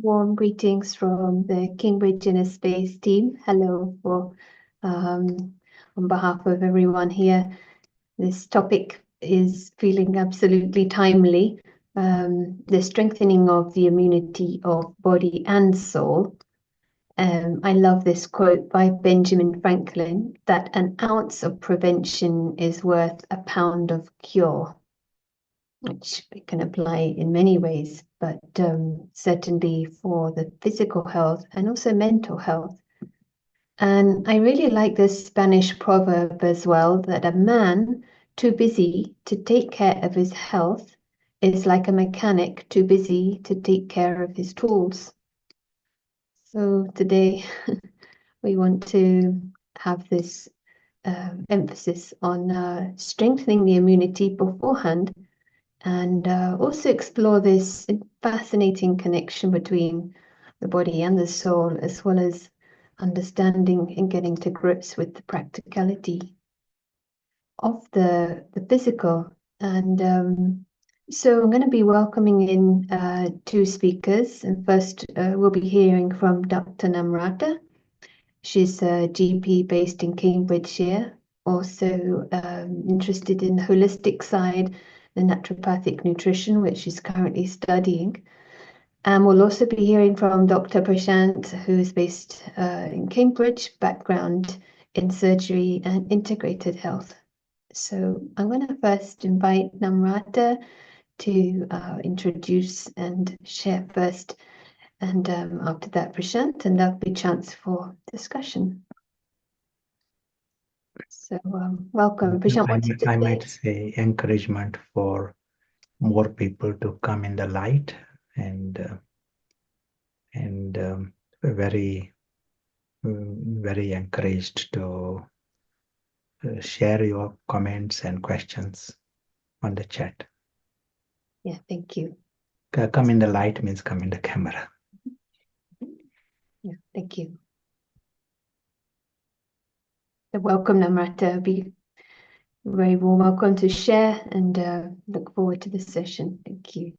Warm greetings from the Cambridge Inner Space team. Hello, on behalf of everyone here. This topic is feeling absolutely timely. The strengthening of the immunity of body and soul. I love this quote by Benjamin Franklin, that an ounce of prevention is worth a pound of cure, which we can apply in many ways, but certainly for the physical health and also mental health. And I really like this Spanish proverb as well, that a man too busy to take care of his health is like a mechanic too busy to take care of his tools. So today we want to have this emphasis on strengthening the immunity beforehand, and also explore this fascinating connection between the body and the soul, as well as understanding and getting to grips with the practicality of the physical. And so I'm going to be welcoming in two speakers. And first, we'll be hearing from Dr. Namrata. She's a GP based in Cambridgeshire, also interested in the holistic side, the naturopathic nutrition, which she's currently studying. And we'll also be hearing from Dr. Prashant, who's based in Cambridge, background in surgery and integrated health. So I'm going to first invite Namrata to introduce and share first. And after that, Prashant, and there'll be a chance for discussion. So welcome, Prashant. I might say encouragement for more people to come in the light, and very encouraged to share your comments and questions on the chat. Yeah, thank you. Come in the light means come in the camera. Yeah, thank you. So welcome, Namrata. Be very warm welcome to share, and look forward to this session. Thank you.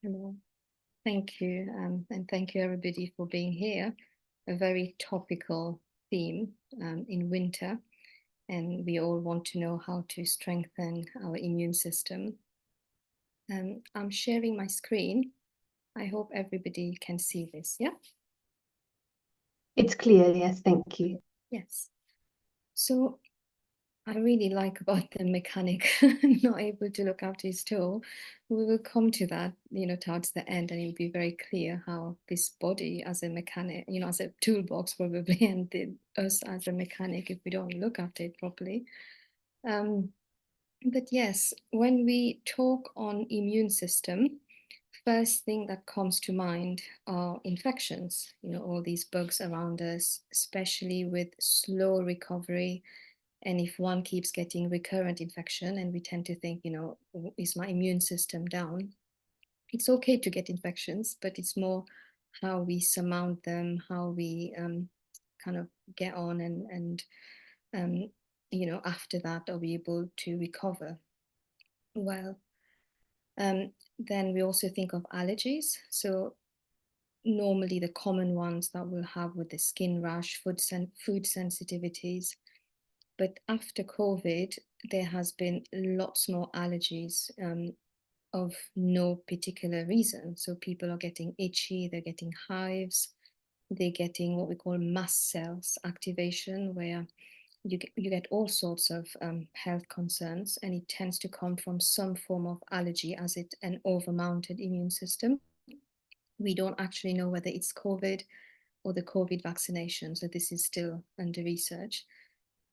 Hello. Thank you, and thank you everybody for being here. A very topical theme in winter, and we all want to know how to strengthen our immune system. I'm sharing my screen. I hope everybody can see this, yeah? It's clear, yes, thank you. Yes. So I really like about the mechanic not able to look after his toe. We will come to that, towards the end, and it will be very clear how this body as a mechanic, as a toolbox probably, and us as a mechanic if we don't look after it properly. But yes, when we talk on immune system, first thing that comes to mind are infections, all these bugs around us, especially with slow recovery. And if one keeps getting recurrent infection, and we tend to think, is my immune system down? It's okay to get infections, but it's more how we surmount them, how we kind of get on, and after that, are we able to recover well? Then we also think of allergies. So normally the common ones that we'll have with the skin rash, food sensitivities. But after COVID, there has been lots more allergies of no particular reason. So people are getting itchy, they're getting hives, they're getting what we call mast cells activation, where you get all sorts of health concerns, and it tends to come from some form of allergy as an overmounted immune system. We don't actually know whether it's COVID or the COVID vaccination, so this is still under research.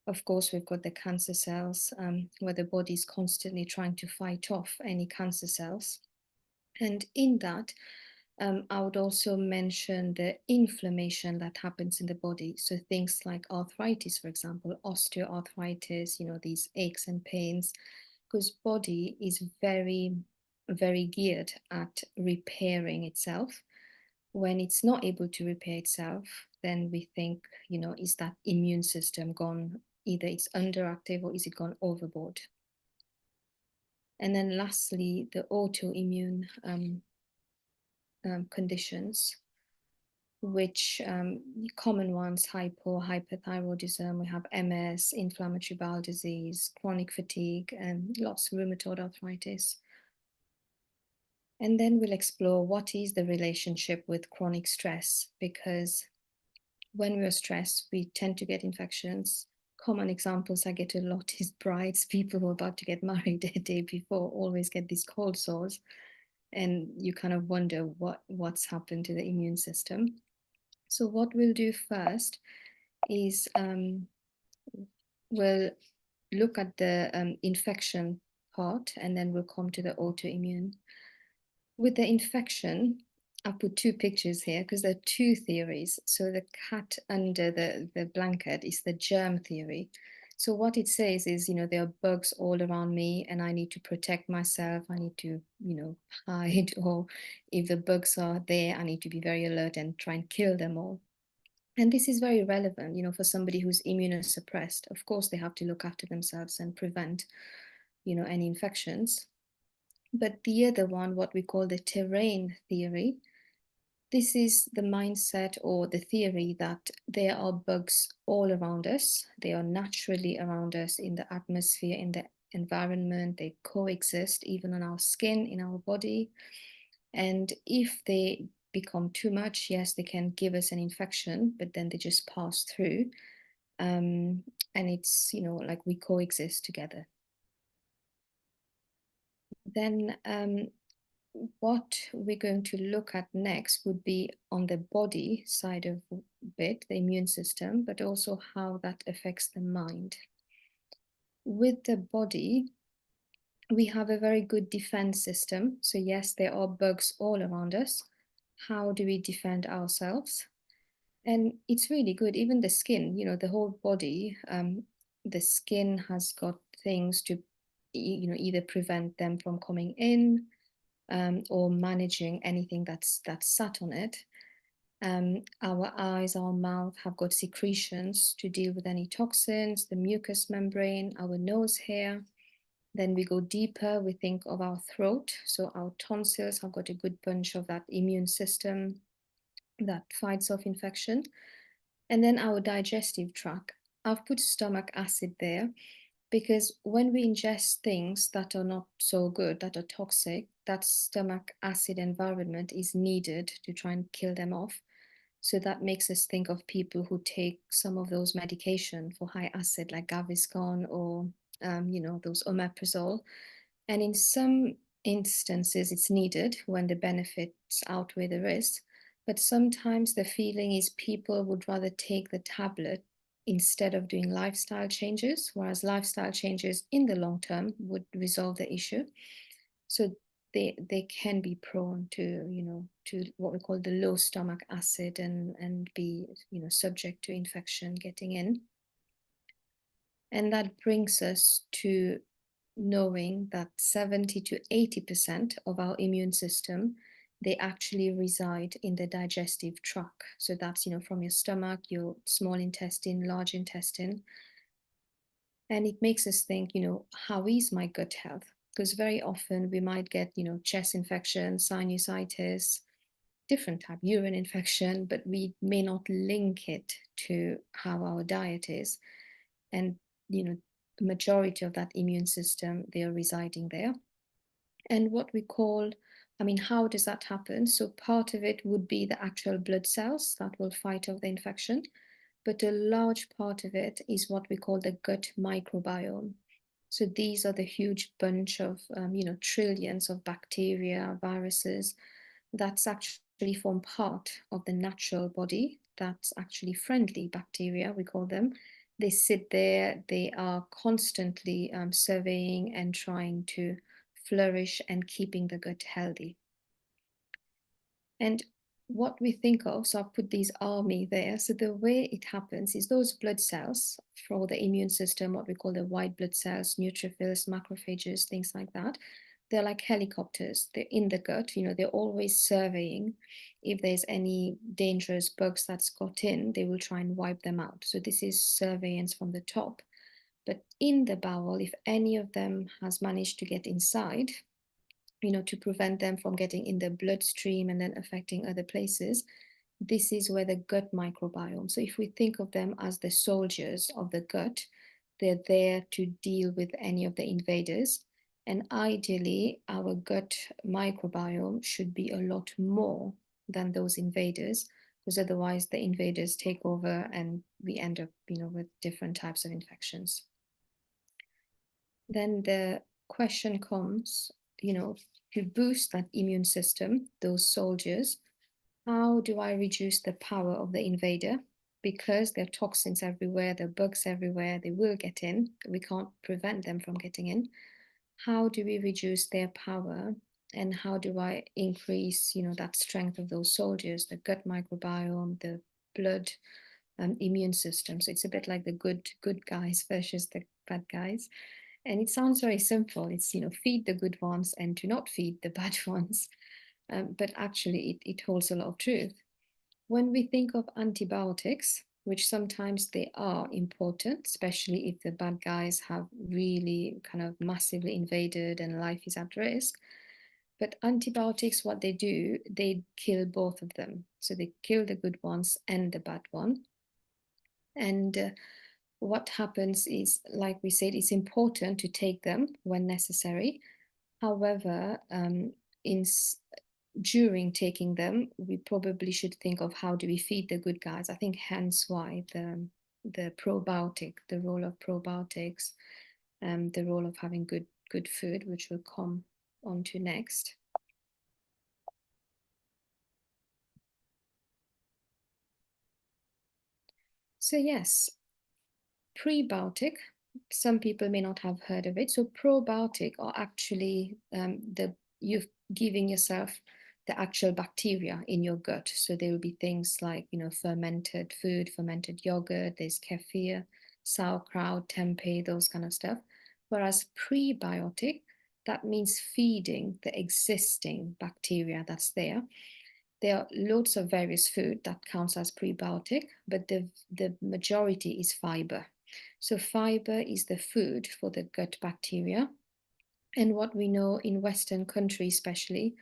Of course, we've got the cancer cells, where the body is constantly trying to fight off any cancer cells. And in that, I would also mention the inflammation that happens in the body. So things like arthritis, for example, osteoarthritis, these aches and pains, because body is very, very geared at repairing itself. When it's not able to repair itself, then we think, is that immune system gone? Either it's underactive or is it gone overboard? And then lastly, the autoimmune conditions, which common ones, hypothyroidism, we have MS, inflammatory bowel disease, chronic fatigue, and lots of rheumatoid arthritis. And then we'll explore what is the relationship with chronic stress, because when we're stressed, we tend to get infections. Common examples I get a lot is brides, people who are about to get married a day before always get these cold sores. And you kind of wonder what's happened to the immune system. So what we'll do first is we'll look at the infection part, and then we'll come to the autoimmune. With the infection, I've put two pictures here because there are two theories. So the cat under the blanket is the germ theory. So what it says is, there are bugs all around me and I need to protect myself. I need to, hide, or if the bugs are there, I need to be very alert and try and kill them all. And this is very relevant, for somebody who's immunosuppressed. Of course, they have to look after themselves and prevent, any infections. But the other one, what we call the terrain theory, this is the mindset or the theory that there are bugs all around us. They are naturally around us in the atmosphere, in the environment. They coexist even on our skin, in our body. And if they become too much, yes, they can give us an infection, but then they just pass through. And it's, like we coexist together. Then what we're going to look at next would be on the body side of it, the immune system, but also how that affects the mind. With the body, we have a very good defense system. So yes, there are bugs all around us. How do we defend ourselves? And it's really good. Even the skin, the whole body, the skin has got things to, either prevent them from coming in, or managing anything that's sat on it. Our eyes, our mouth have got secretions to deal with any toxins, the mucous membrane, our nose hair. Then we go deeper, we think of our throat. So our tonsils have got a good bunch of that immune system that fights off infection. And then our digestive tract. I've put stomach acid there because when we ingest things that are not so good, that are toxic, that stomach acid environment is needed to try and kill them off. So that makes us think of people who take some of those medication for high acid, like Gaviscon or, those omeprazole. And in some instances, it's needed when the benefits outweigh the risk. But sometimes the feeling is people would rather take the tablet instead of doing lifestyle changes, whereas lifestyle changes in the long term would resolve the issue. So they can be prone to, to what we call the low stomach acid and be, subject to infection getting in. And that brings us to knowing that 70 to 80% of our immune system, they actually reside in the digestive tract. So that's, from your stomach, your small intestine, large intestine. And it makes us think, how is my gut health? Because very often we might get, chest infection, sinusitis, different type, urine infection, but we may not link it to how our diet is. And, majority of that immune system, they are residing there. And what we call, how does that happen? So part of it would be the actual blood cells that will fight off the infection. But a large part of it is what we call the gut microbiome. So these are the huge bunch of, trillions of bacteria, viruses, that's actually form part of the natural body. That's actually friendly bacteria, we call them. They sit there, they are constantly surveying and trying to flourish and keeping the gut healthy. And what we think of, so I'll put these army there. So the way it happens is those blood cells for the immune system, what we call the white blood cells, neutrophils, macrophages, things like that. They're like helicopters. They're in the gut, they're always surveying. If there's any dangerous bugs that's got in, they will try and wipe them out. So this is surveillance from the top. But in the bowel, if any of them has managed to get inside, to prevent them from getting in the bloodstream and then affecting other places. This is where the gut microbiome. So if we think of them as the soldiers of the gut, they're there to deal with any of the invaders. And ideally, our gut microbiome should be a lot more than those invaders, because otherwise the invaders take over and we end up, with different types of infections. Then the question comes, to boost that immune system, those soldiers, how do I reduce the power of the invader? Because there are toxins everywhere, there are bugs everywhere, they will get in. We can't prevent them from getting in. How do we reduce their power? And how do I increase, that strength of those soldiers, the gut microbiome, the blood immune system? So it's a bit like the good guys versus the bad guys. And it sounds very simple. It's, feed the good ones and to not feed the bad ones. But actually it holds a lot of truth. When we think of antibiotics, which sometimes they are important, especially if the bad guys have really kind of massively invaded and life is at risk. But antibiotics, what they do, they kill both of them. So they kill the good ones and the bad one. And what happens is, like we said, it's important to take them when necessary. However, during taking them, we probably should think of how do we feed the good guys. I think hence why the probiotic, the role of probiotics, the role of having good food, which we'll come on to next. So yes, prebiotic, some people may not have heard of it. So probiotic are actually you're giving yourself the actual bacteria in your gut. So there will be things like, fermented food, fermented yogurt, there's kefir, sauerkraut, tempeh, those kind of stuff. Whereas prebiotic, that means feeding the existing bacteria that's there. There are loads of various food that counts as prebiotic, but the majority is fiber. So fiber is the food for the gut bacteria. And what we know in Western countries especially,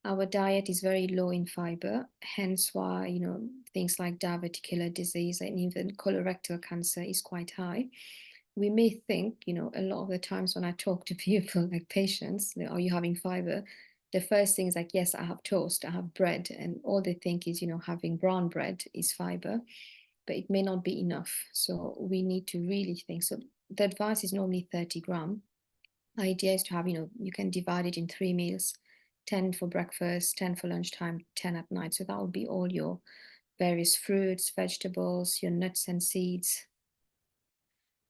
our diet is very low in fiber, hence why, things like diverticular disease and even colorectal cancer is quite high. We may think, a lot of the times when I talk to people, like patients, are you having fiber? The first thing is like, yes, I have toast, I have bread. And all they think is, having brown bread is fiber, but it may not be enough. So we need to really think. So the advice is normally 30 grams. The idea is to have, you can divide it in 3 meals, 10 for breakfast, 10 for lunchtime, 10 at night. So that would be all your various fruits, vegetables, your nuts and seeds.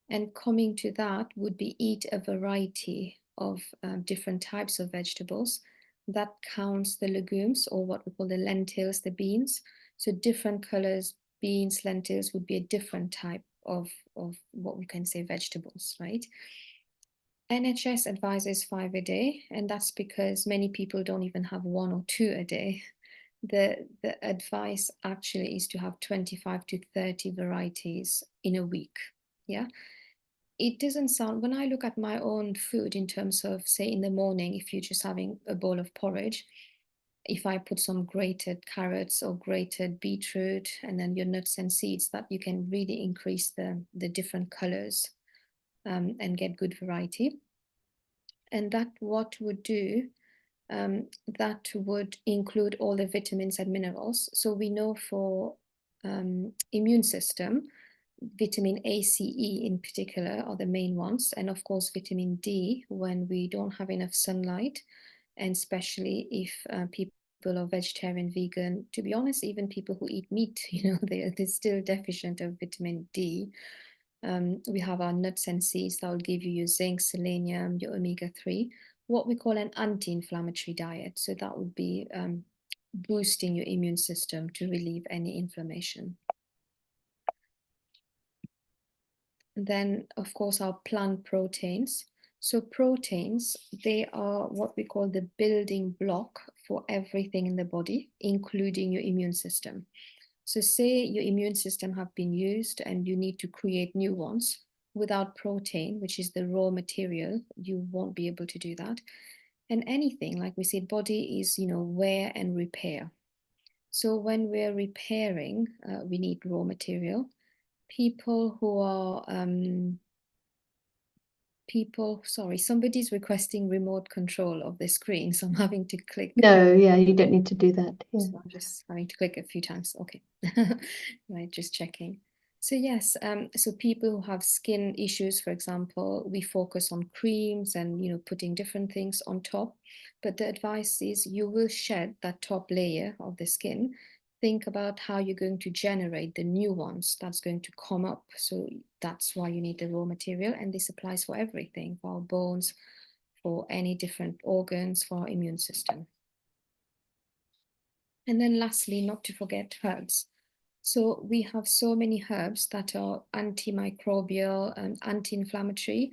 And coming to that would be eat a variety of different types of vegetables. That counts the legumes, or what we call the lentils, the beans. So different colors, beans, lentils would be a different type of what we can say vegetables, right? NHS advises 5 a day, and that's because many people don't even have 1 or 2 a day. The advice actually is to have 25 to 30 varieties in a week. Yeah. It doesn't sound, when I look at my own food in terms of, say, in the morning, if you're just having a bowl of porridge, if I put some grated carrots or grated beetroot and then your nuts and seeds, that you can really increase the different colors and get good variety. And that what would do, that would include all the vitamins and minerals. So we know for immune system, vitamin A, C, E in particular are the main ones. And of course, vitamin D when we don't have enough sunlight, and especially if people are vegetarian, vegan, to be honest, even people who eat meat, they're still deficient of vitamin D. We have our nuts and seeds that will give you your zinc, selenium, your omega-3, what we call an anti-inflammatory diet. So that would be boosting your immune system to relieve any inflammation. Then, of course, our plant proteins. So proteins, they are what we call the building block for everything in the body, including your immune system. So say your immune system have been used and you need to create new ones. Without protein, which is the raw material, you won't be able to do that. And anything, like we said, body is, wear and repair. So when we're repairing, we need raw material. People who are, sorry, somebody's requesting remote control of the screen, so I'm having to click. No, yeah, you don't need to do that. Yeah. So I'm just having to click a few times. Okay, right, just checking. So yes, so people who have skin issues, for example, we focus on creams and putting different things on top. But the advice is you will shed that top layer of the skin. Think about how you're going to generate the new ones that's going to come up. So that's why you need the raw material, and this applies for everything, for our bones, for any different organs, for our immune system. And then lastly, not to forget herbs. So we have so many herbs that are antimicrobial and anti-inflammatory.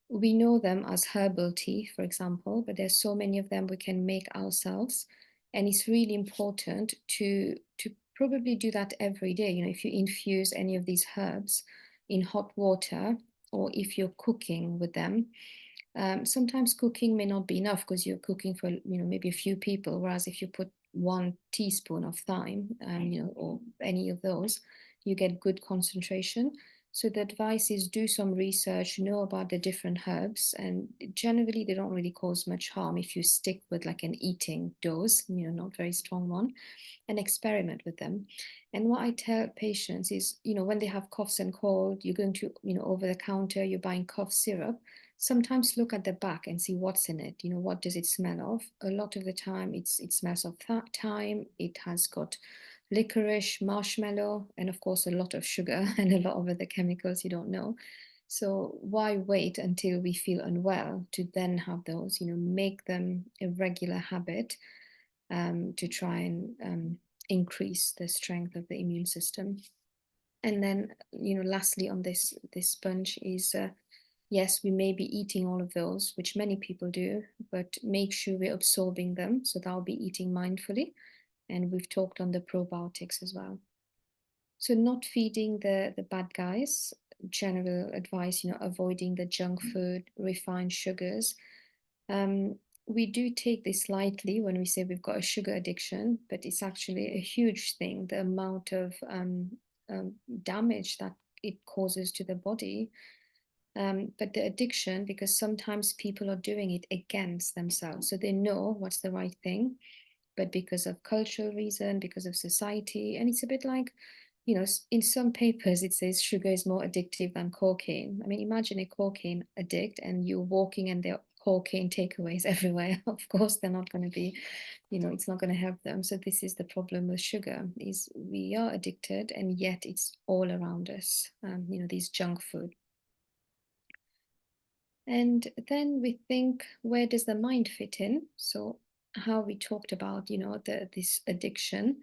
We know them as herbal tea, for example, but there's so many of them we can make ourselves. And it's really important to probably do that every day. If you infuse any of these herbs in hot water, or if you're cooking with them, sometimes cooking may not be enough because you're cooking for maybe a few people, whereas if you put 1 teaspoon of thyme, or any of those, you get good concentration. So the advice is do some research, know about the different herbs, and generally they don't really cause much harm if you stick with like an eating dose, not very strong one, and experiment with them. And what I tell patients is, when they have coughs and cold, you're going to, over the counter, you're buying cough syrup. Sometimes look at the back and see what's in it. What does it smell of? A lot of the time it smells of thyme. It has got licorice, marshmallow, and of course a lot of sugar and a lot of other chemicals you don't know. So why wait until we feel unwell to then have those? Make them a regular habit to try and increase the strength of the immune system. And then, lastly on this bunch is, yes, we may be eating all of those, which many people do, but make sure we're absorbing them. So that'll be eating mindfully. And we've talked on the probiotics as well. So not feeding the bad guys, general advice, avoiding the junk food, refined sugars. We do take this lightly when we say we've got a sugar addiction, but it's actually a huge thing, the amount of damage that it causes to the body. But the addiction, because sometimes people are doing it against themselves. So they know what's the right thing, but because of cultural reason, because of society, and it's a bit like, in some papers it says sugar is more addictive than cocaine. I mean, imagine a cocaine addict and you're walking and there are cocaine takeaways everywhere. Of course, they're not going to be, it's not going to help them. So this is the problem with sugar, is we are addicted and yet it's all around us, these junk food. And then we think, where does the mind fit in? So how we talked about, this addiction,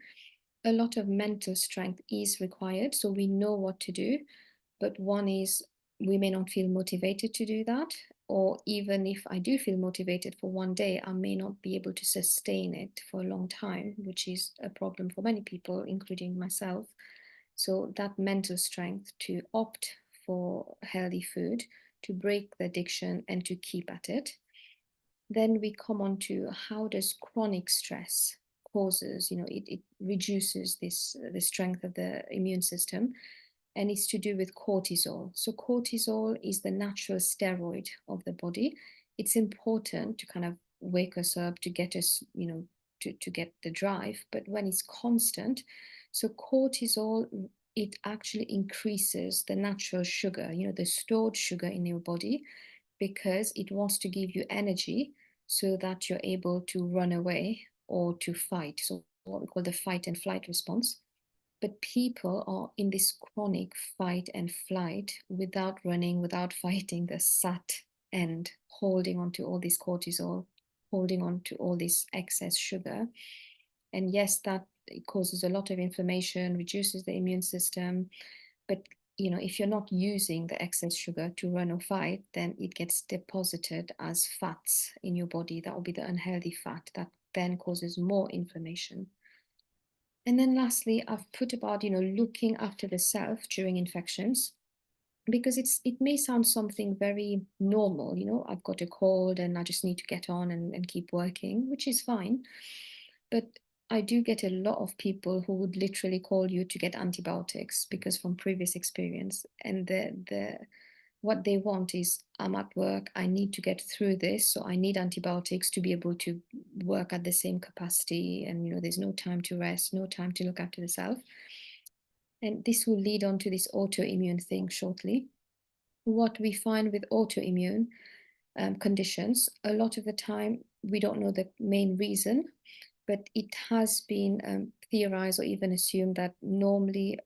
a lot of mental strength is required. So we know what to do, but one is we may not feel motivated to do that. Or even if I do feel motivated for one day, I may not be able to sustain it for a long time, which is a problem for many people, including myself. So that mental strength to opt for healthy food, to break the addiction and to keep at it. Then we come on to how does chronic stress causes, it reduces the strength of the immune system, and it's to do with cortisol. So cortisol is the natural steroid of the body. It's important to kind of wake us up, to get us, to get the drive, but when it's constant, so cortisol, it actually increases the natural sugar, the stored sugar in your body, because it wants to give you energy so that you're able to run away or to fight. So what we call the fight and flight response. But people are in this chronic fight and flight without running, without fighting, the sat end, holding on to all this cortisol, holding on to all this excess sugar. And yes, that it causes a lot of inflammation, reduces the immune system. But if you're not using the excess sugar to run or fight, then it gets deposited as fats in your body. That will be the unhealthy fat that then causes more inflammation. And then lastly, I've put about, looking after the self during infections. because it may sound something very normal, you know, I've got a cold and I just need to get on and keep working, which is fine. But I do get a lot of people who would literally call you to get antibiotics because from previous experience, and what they want is, I'm at work, I need to get through this, so I need antibiotics to be able to work at the same capacity, and you know, there's no time to rest, no time to look after the self. And this will lead on to this autoimmune thing shortly. What we find with autoimmune conditions, a lot of the time we don't know the main reason, but it has been theorized or even assumed that normally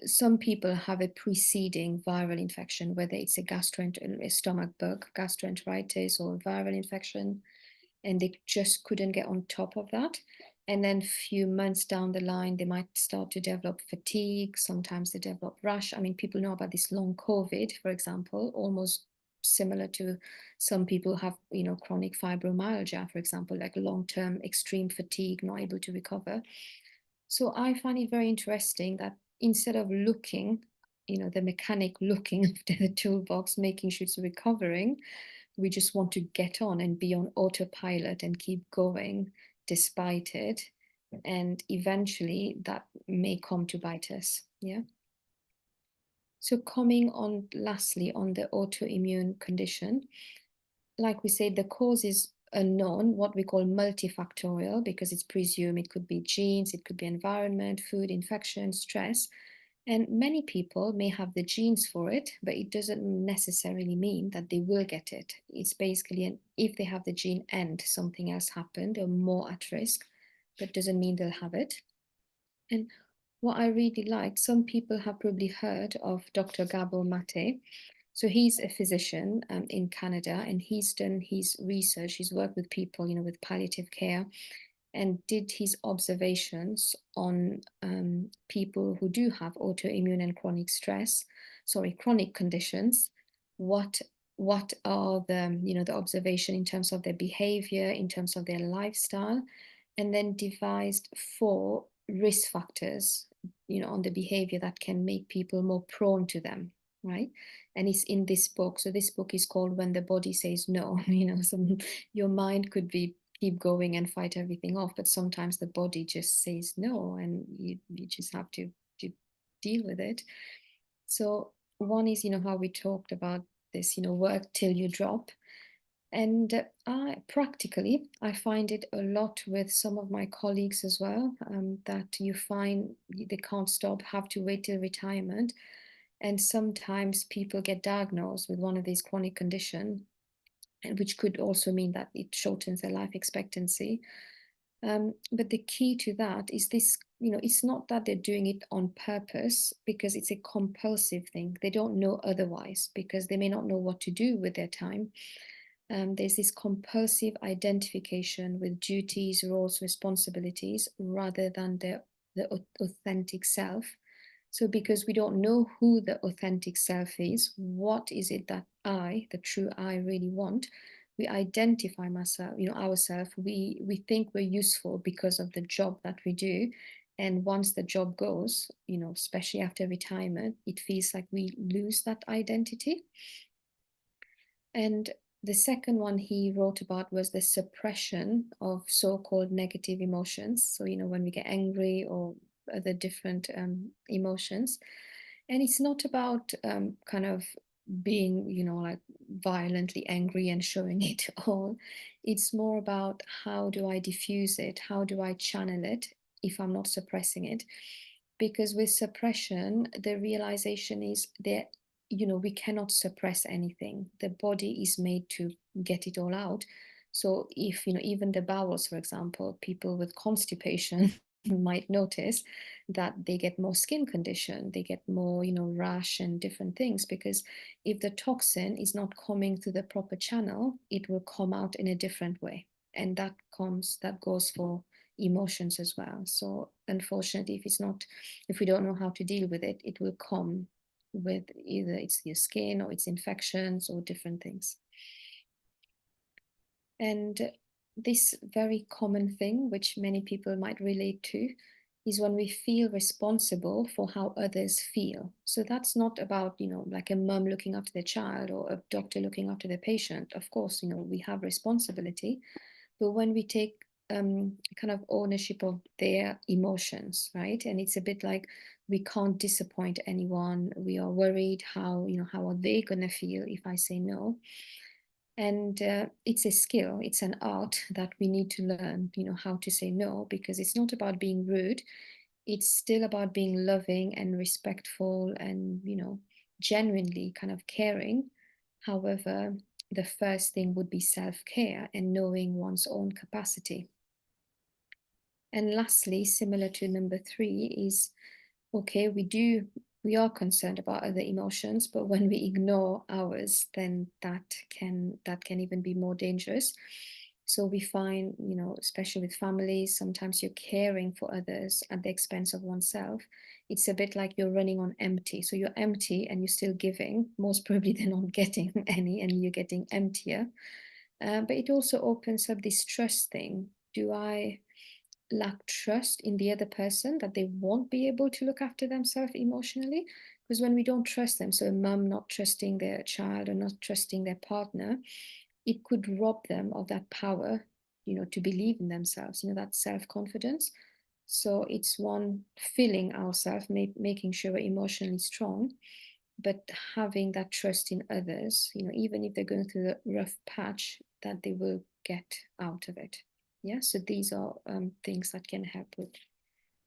some people have a preceding viral infection, whether it's a stomach bug, gastroenteritis, or viral infection, and they just couldn't get on top of that. And then a few months down the line, they might start to develop fatigue. Sometimes they develop rash. I mean, people know about this long COVID, for example, almost similar to some people have, you know, chronic fibromyalgia, for example, like long-term extreme fatigue, not able to recover. So I find it very interesting that instead of looking, you know, the mechanic looking after the toolbox, making sure it's recovering, we just want to get on and be on autopilot and keep going despite it. And eventually that may come to bite us. Yeah. So coming on lastly on the autoimmune condition, like we said, the cause is unknown, what we call multifactorial, because it's presumed it could be genes, it could be environment, food, infection, stress. And many people may have the genes for it, but it doesn't necessarily mean that they will get it. It's basically if they have the gene and something else happened, they're more at risk, but doesn't mean they'll have it. And what I really like, some people have probably heard of Dr. Gabor Mate. So he's a physician in Canada, and he's done his research. He's worked with people, you know, with palliative care, and did his observations on people who do have autoimmune and chronic conditions. What are the, you know, the observation in terms of their behavior, in terms of their lifestyle, and then devised 4 risk factors, you know, on the behavior that can make people more prone to them, right? And it's in this book. So this book is called When the Body Says No. You know, your mind could be keep going and fight everything off, but sometimes the body just says no, and you just have to deal with it. So one is, you know, how we talked about this, you know, work till you drop. And practically, I find it a lot with some of my colleagues as well, that you find they can't stop, have to wait till retirement. And sometimes people get diagnosed with one of these chronic conditions, and which could also mean that it shortens their life expectancy. But the key to that is this, you know, it's not that they're doing it on purpose, because it's a compulsive thing. They don't know otherwise, because they may not know what to do with their time. There's this compulsive identification with duties, roles, responsibilities, rather than the authentic self. So because we don't know who the authentic self is, what is it that the true I really want, we identify ourselves, we think we're useful because of the job that we do. And once the job goes, you know, especially after retirement, it feels like we lose that identity. And the second one he wrote about was the suppression of so-called negative emotions. So, you know, when we get angry or other different emotions. And it's not about kind of being, you know, like violently angry and showing it all. It's more about, how do I diffuse it? How do I channel it if I'm not suppressing it? Because with suppression, the realization is that, you know, we cannot suppress anything. The body is made to get it all out. So if, you know, even the bowels, for example, people with constipation might notice that they get more skin condition, they get more, you know, rash and different things, because if the toxin is not coming through the proper channel, it will come out in a different way. And that goes for emotions as well. So unfortunately, if we don't know how to deal with it, it will come with either it's your skin or it's infections or different things. And this very common thing, which many people might relate to, is when we feel responsible for how others feel. So that's not about, like a mum looking after their child or a doctor looking after their patient. Of course, we have responsibility, but when we take kind of ownership of their emotions, right? And it's a bit like we can't disappoint anyone. We are worried how are they going to feel if I say no? And it's a skill, it's an art that we need to learn, how to say no, because it's not about being rude. It's still about being loving and respectful and, genuinely kind of caring. However, the first thing would be self-care and knowing one's own capacity. And lastly, similar to number 3 is, okay, we are concerned about other emotions, but when we ignore ours, then that can even be more dangerous. So we find, especially with families, sometimes you're caring for others at the expense of oneself. It's a bit like you're running on empty. So you're empty and you're still giving. Most probably they're not getting any and you're getting emptier. But it also opens up this trust thing. Do I lack trust in the other person that they won't be able to look after themselves emotionally? Because when we don't trust them, so a mum not trusting their child or not trusting their partner, it could rob them of that power, to believe in themselves, that self-confidence. So it's one, filling ourselves, making sure we're emotionally strong, but having that trust in others, even if they're going through the rough patch, that they will get out of it. Yeah, so these are things that can help with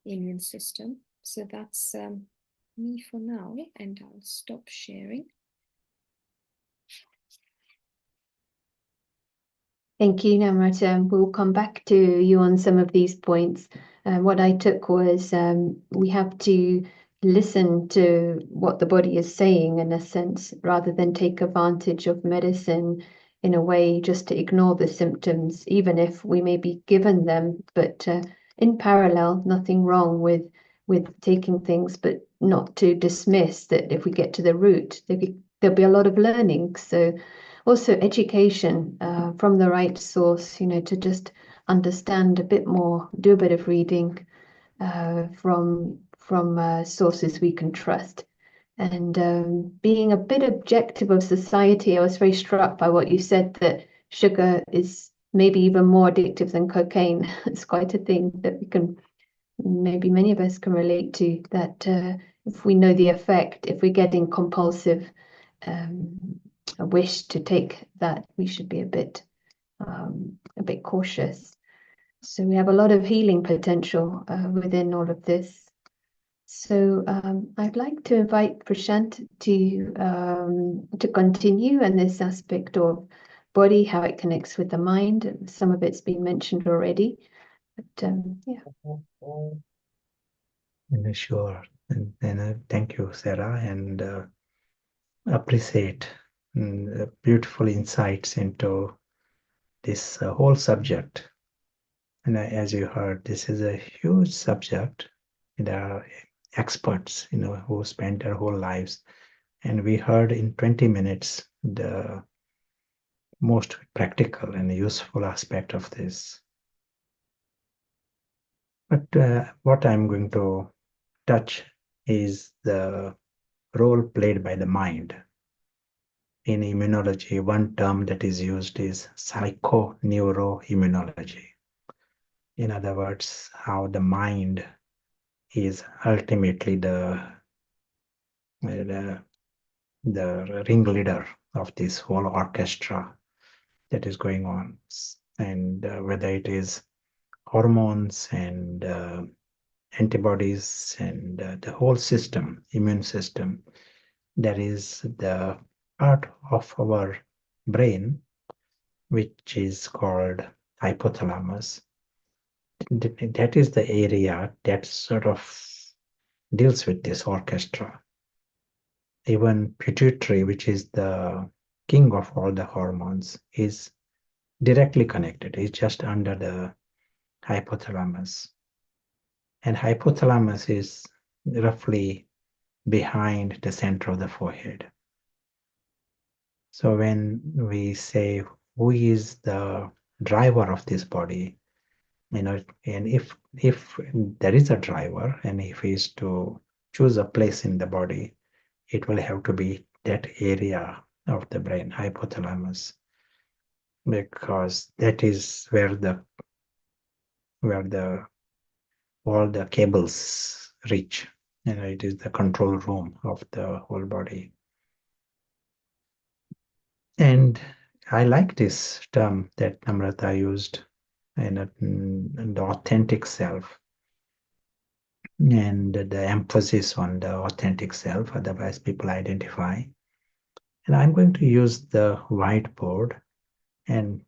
the immune system. So that's me for now, and I'll stop sharing. Thank you, Namrata. We'll come back to you on some of these points. What I took was we have to listen to what the body is saying, in a sense, rather than take advantage of medicine in a way just to ignore the symptoms, even if we may be given them. But in parallel, nothing wrong with taking things, but not to dismiss that if we get to the root, there'll be a lot of learning. So also education from the right source, to just understand a bit more, do a bit of reading from sources we can trust. And being a bit objective of society, I was very struck by what you said, that sugar is maybe even more addictive than cocaine. It's quite a thing that maybe many of us can relate to, that if we know the effect, if we're getting compulsive, a wish to take that, we should be a bit cautious. So we have a lot of healing potential within all of this. So I'd like to invite Prashant to continue in this aspect of body, how it connects with the mind. Some of it's been mentioned already, but yeah. Sure. And thank you, Sarah, and appreciate beautiful insights into this whole subject. And as you heard, this is a huge subject. There are experts, who spend their whole lives. And we heard in 20 minutes the most practical and useful aspect of this. But what I'm going to touch is the role played by the mind. In immunology, one term that is used is psychoneuroimmunology. In other words, how the mind is ultimately the ringleader of this whole orchestra that is going on. And whether it is hormones and antibodies and the whole system, immune system, there is the part of our brain which is called hypothalamus. That is the area that sort of deals with this orchestra. Even pituitary, which is the king of all the hormones, is directly connected. It's just under the hypothalamus. And hypothalamus is roughly behind the center of the forehead. So when we say who is the driver of this body, And if there is a driver, and if he is to choose a place in the body, it will have to be that area of the brain, hypothalamus, because that is where all the cables reach. It is the control room of the whole body. And I like this term that Namrata used, the authentic self, and the emphasis on the authentic self, otherwise people identify. And I'm going to use the whiteboard and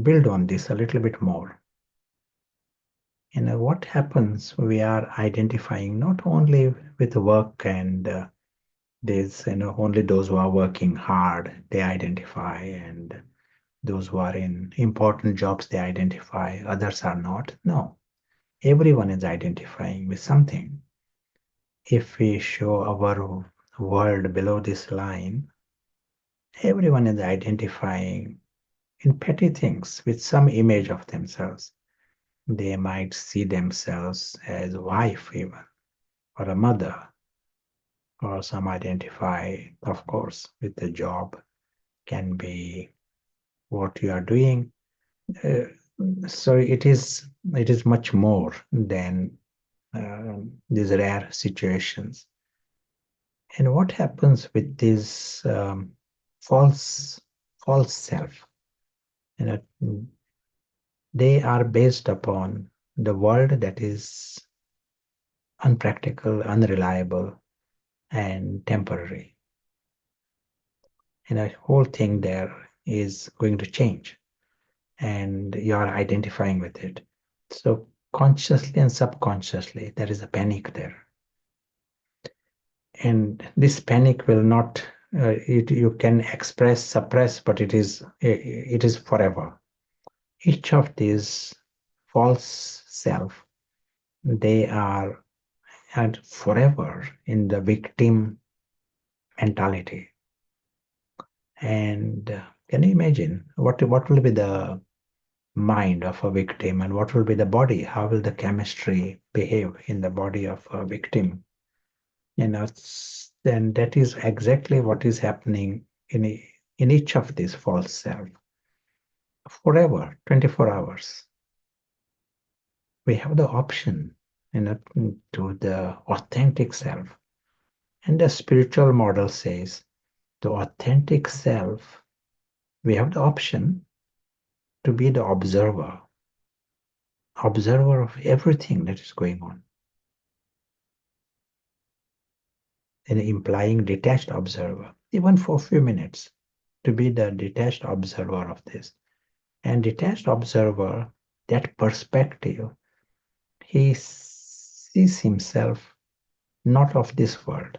build on this a little bit more. What happens, we are identifying not only with work and there's only those who are working hard, they identify, and those who are in important jobs, they identify, others are not. No, everyone is identifying with something. If we show our world below this line, everyone is identifying in petty things with some image of themselves. They might see themselves as a wife even, or a mother, or some identify, of course, with the job, can be what you are doing. So it is much more than these rare situations. And what happens with this false self? They are based upon the world that is unpractical, unreliable, and temporary. And the whole thing there is going to change, and you are identifying with it. So consciously and subconsciously, there is a panic there. And this panic will not, you can express, suppress, but it is forever. Each of these false self, they are and forever in the victim mentality. And can you imagine what will be the mind of a victim, and what will be the body? How will the chemistry behave in the body of a victim? Then that is exactly what is happening in each of these false self. Forever, 24 hours. We have the option, to the authentic self. And the spiritual model says, the authentic self, we have the option to be the observer of everything that is going on. And implying detached observer, even for a few minutes, to be the detached observer of this. And detached observer, that perspective, he sees himself not of this world.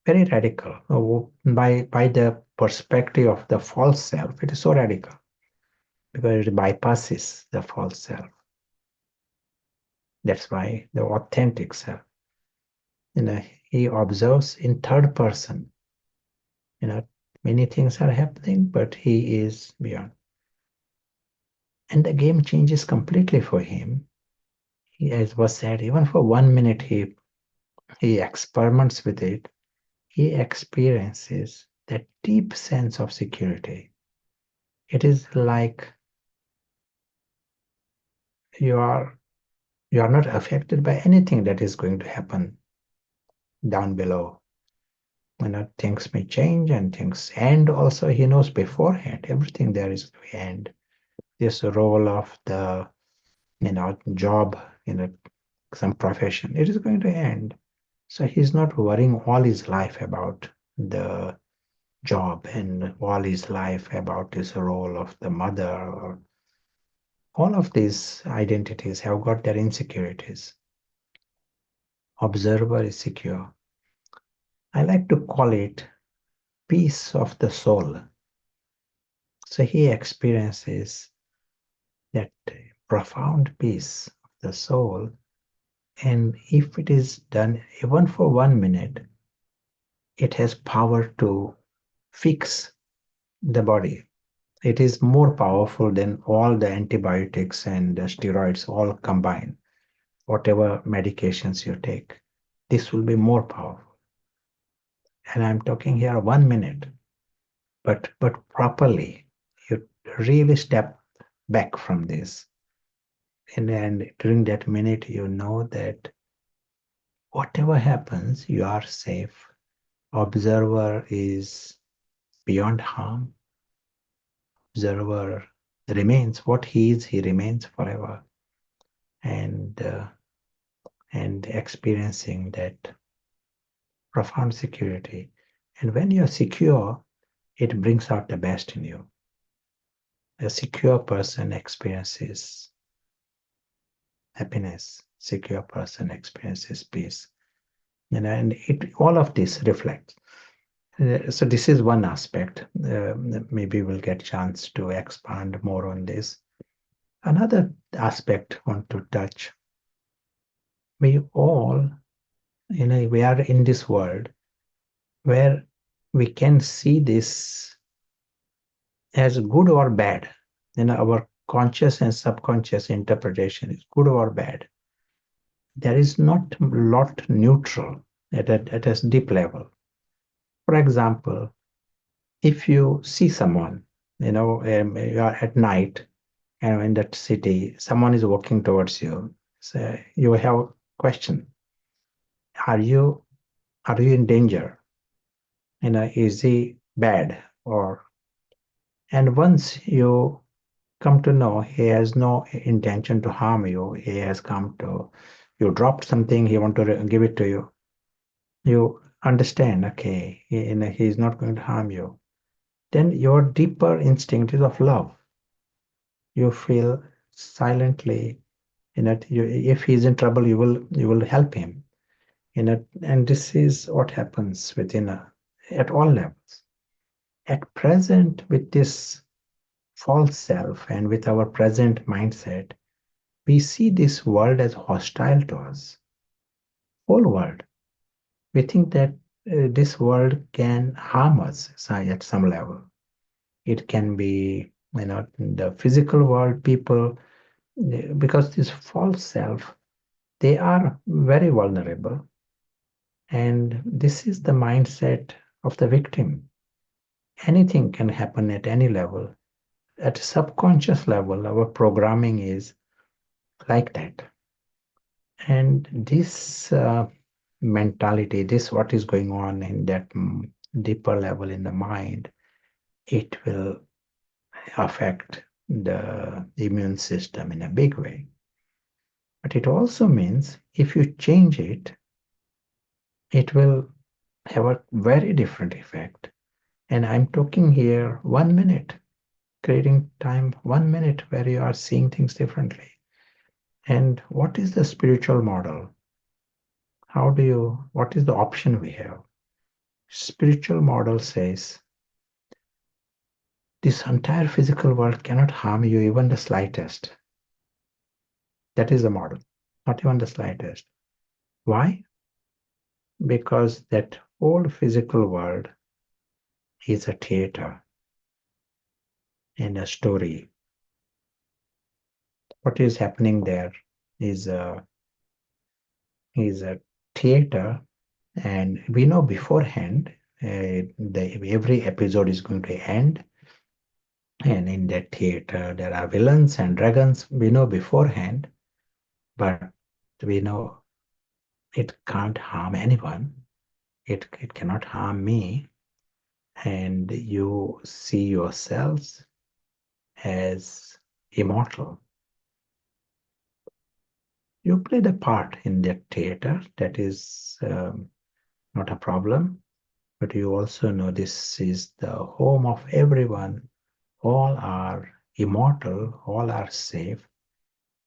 Very radical. By the perspective of the false self, it is so radical because it bypasses the false self. That's why the authentic self. He observes in third person. Many things are happening, but he is beyond. And the game changes completely for him. As was said, even for 1 minute, he experiments with it. He experiences that deep sense of security. It is like you are not affected by anything that is going to happen down below. Things may change and things end also. He knows beforehand everything there is to end. This role of the job, some profession, it is going to end. So he's not worrying all his life about the job and all his life about his role of the mother. Or all of these identities have got their insecurities. Observer is secure. I like to call it peace of the soul. So he experiences that profound peace of the soul. And if it is done even for 1 minute, it has power to fix the body. It is more powerful than all the antibiotics and the steroids all combined. Whatever medications you take, this will be more powerful. And I'm talking here 1 minute, but properly, you really step back from this. And during that minute, you know that whatever happens, you are safe. Observer is beyond harm. Observer remains what he is, he remains forever. And experiencing that profound security. And when you're secure, it brings out the best in you. A secure person experiences happiness. Secure person experiences peace. And it all of this reflects. So this is one aspect. Maybe we'll get chance to expand more on this. Another aspect I want to touch. We all, we are in this world where we can see this as good or bad. Our conscious and subconscious interpretation is good or bad. There is not a lot neutral at a deep level. For example, if you see someone, you are at night and in that city, someone is walking towards you, so you have a question. Are you in danger? Is he bad? And once you come to know he has no intention to harm you, he has come to, you dropped something, he want to give it to you. You understand, okay, he's not going to harm you. Then your deeper instinct is of love. You feel silently, if he's in trouble, you will help him. And this is what happens at all levels. At present, with this false self and with our present mindset, we see this world as hostile to us. Whole world. We think that this world can harm us at some level. It can be, the physical world, people, because this false self, they are very vulnerable. And this is the mindset of the victim. Anything can happen at any level. At a subconscious level, our programming is like that. And this mentality, this what is going on in that deeper level in the mind, it will affect the immune system in a big way. But it also means if you change it, it will have a very different effect. And I'm talking here 1 minute, creating time 1 minute where you are seeing things differently. And what is the spiritual model? What is the option we have? Spiritual model says, this entire physical world cannot harm you even the slightest. That is the model, not even the slightest. Why? Because that whole physical world is a theater and a story. What is happening there is a theater, and we know beforehand every episode is going to end, and in that theater there are villains and dragons. We know beforehand, but we know it can't harm anyone. It cannot harm me. And you see yourselves as immortal. You play the part in that theater. That is not a problem. But you also know this is the home of everyone. All are immortal. All are safe.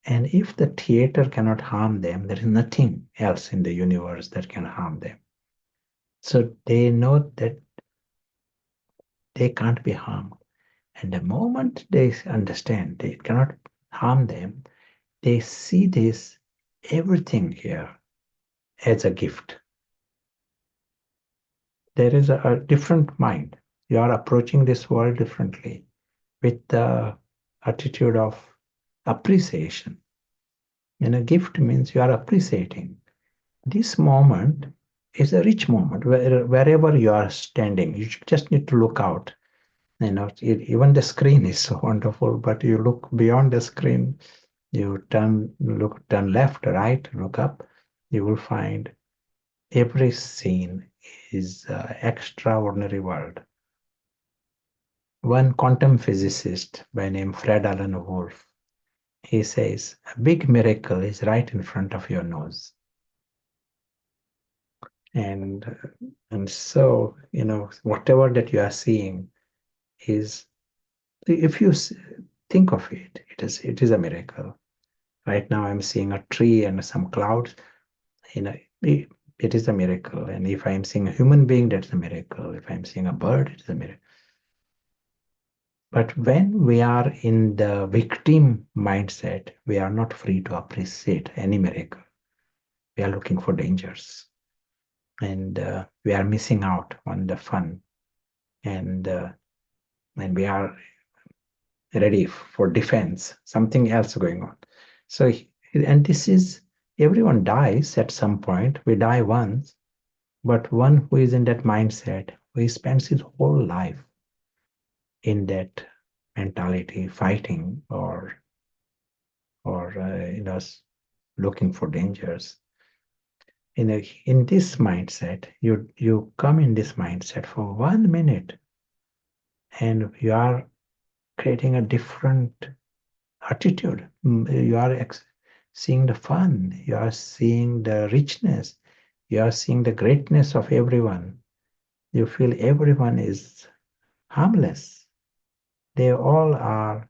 And if the theater cannot harm them, there is nothing else in the universe that can harm them. So they know that they can't be harmed. And the moment they understand it cannot harm them, they see this, everything here, as a gift. There is a different mind. You are approaching this world differently. with the attitude of appreciation. A gift means you are appreciating. This moment is a rich moment. Wherever you are standing, you just need to look out. Even the screen is so wonderful, but you look beyond the screen, you turn left, right, look up, you will find every scene is an extraordinary world. One quantum physicist by name Fred Alan Wolf, he says, a big miracle is right in front of your nose. And so, whatever that you are seeing is, if you think of it, it is a miracle. Right now I'm seeing a tree and some clouds. It is a miracle. And if I'm seeing a human being, that's a miracle. If I'm seeing a bird, it's a miracle. But when we are in the victim mindset, we are not free to appreciate any miracle. We are looking for dangers. And we are missing out on the fun. And we are ready for defense, something else going on. So, and this is, everyone dies at some point. We die once. But one who is in that mindset, who spends his whole life in that mentality, fighting or looking for dangers. In this mindset, you come in this mindset for 1 minute, and you are creating a different attitude. You are seeing the fun. You are seeing the richness. You are seeing the greatness of everyone. You feel everyone is harmless. They all are,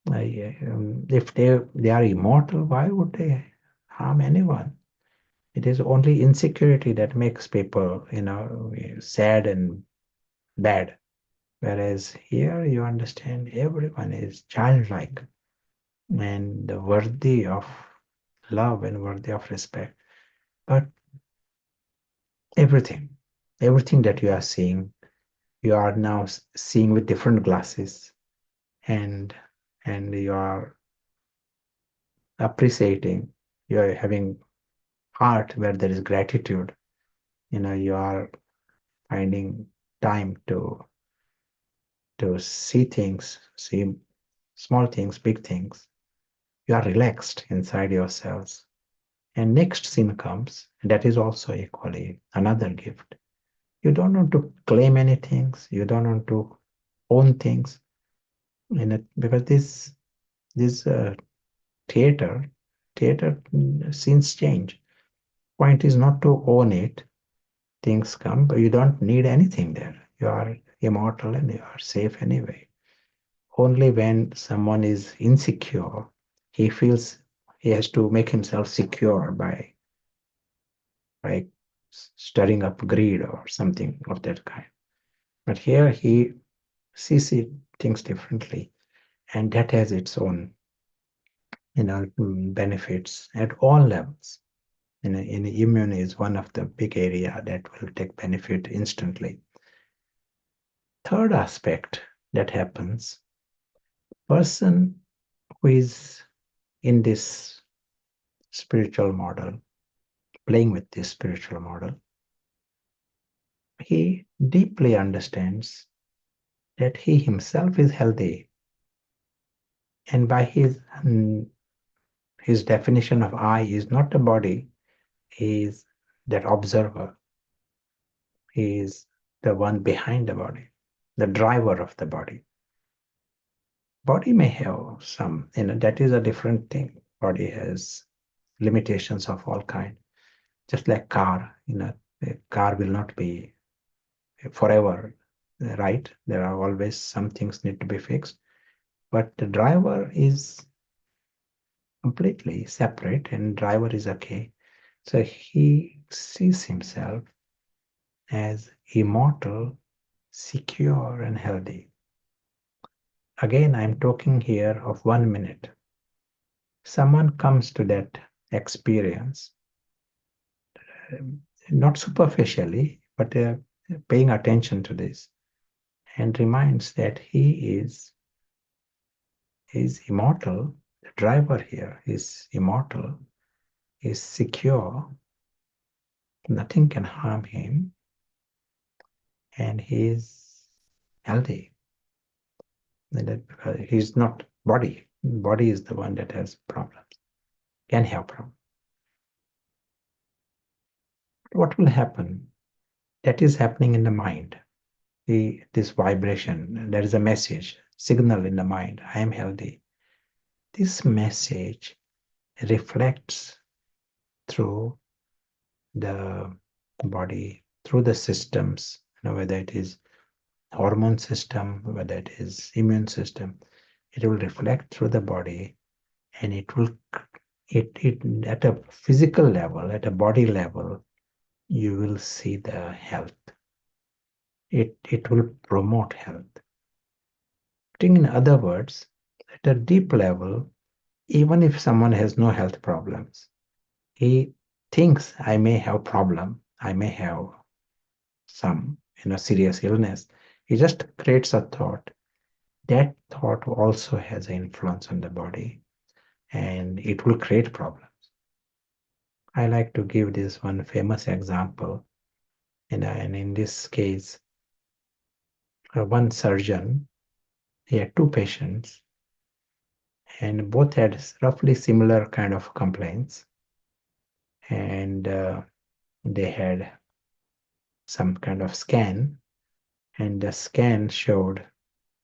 if they are immortal, why would they harm anyone? It is only insecurity that makes people, sad and bad. Whereas here you understand everyone is childlike and worthy of love and worthy of respect. But everything that you are seeing, you are now seeing with different glasses, and you are appreciating, you are having heart where there is gratitude. You are finding time to see things, see small things, big things. You are relaxed inside yourselves. And next scene comes, and that is also equally another gift. You don't want to claim any things. You don't want to own things in it, because this theater scenes change. Point is not to own it. Things come, but you don't need anything there. You are immortal and you are safe anyway. Only when someone is insecure, he feels he has to make himself secure by stirring up greed or something of that kind. But here he sees things differently, and that has its own benefits at all levels. In immune is one of the big area that will take benefit instantly. Third aspect that happens, person who is in this spiritual model, playing with this spiritual model, he deeply understands that he himself is healthy, and by his definition of I is not the body, he is that observer. He is the one behind the body, the driver of the body. Body may have some, that is a different thing. Body has limitations of all kind. Just like car, a car will not be forever, right? There are always some things need to be fixed. But the driver is completely separate, and driver is okay. So he sees himself as immortal, secure, and healthy. Again, I'm talking here of 1 minute. Someone comes to that experience, not superficially, but paying attention to this, and reminds that he is is immortal. The driver here is immortal, is secure. Nothing can harm him, and he is healthy. He's not body. Body is the one that has problems, can have problems. What will happen? That is happening in the mind. This vibration, there is a message, signal in the mind, I am healthy. This message reflects through the body, through the systems, whether it is hormone system, whether it is immune system, it will reflect through the body, and it will, at a physical level, at a body level, you will see the health. It will promote health. In other words, at a deep level, even if someone has no health problems, he thinks I may have problem, I may have some serious illness. He just creates a thought. That thought also has an influence on the body, and it will create problems. I like to give this one famous example, and in this case, one surgeon, he had two patients, and both had roughly similar kind of complaints, and they had some kind of scan, and the scan showed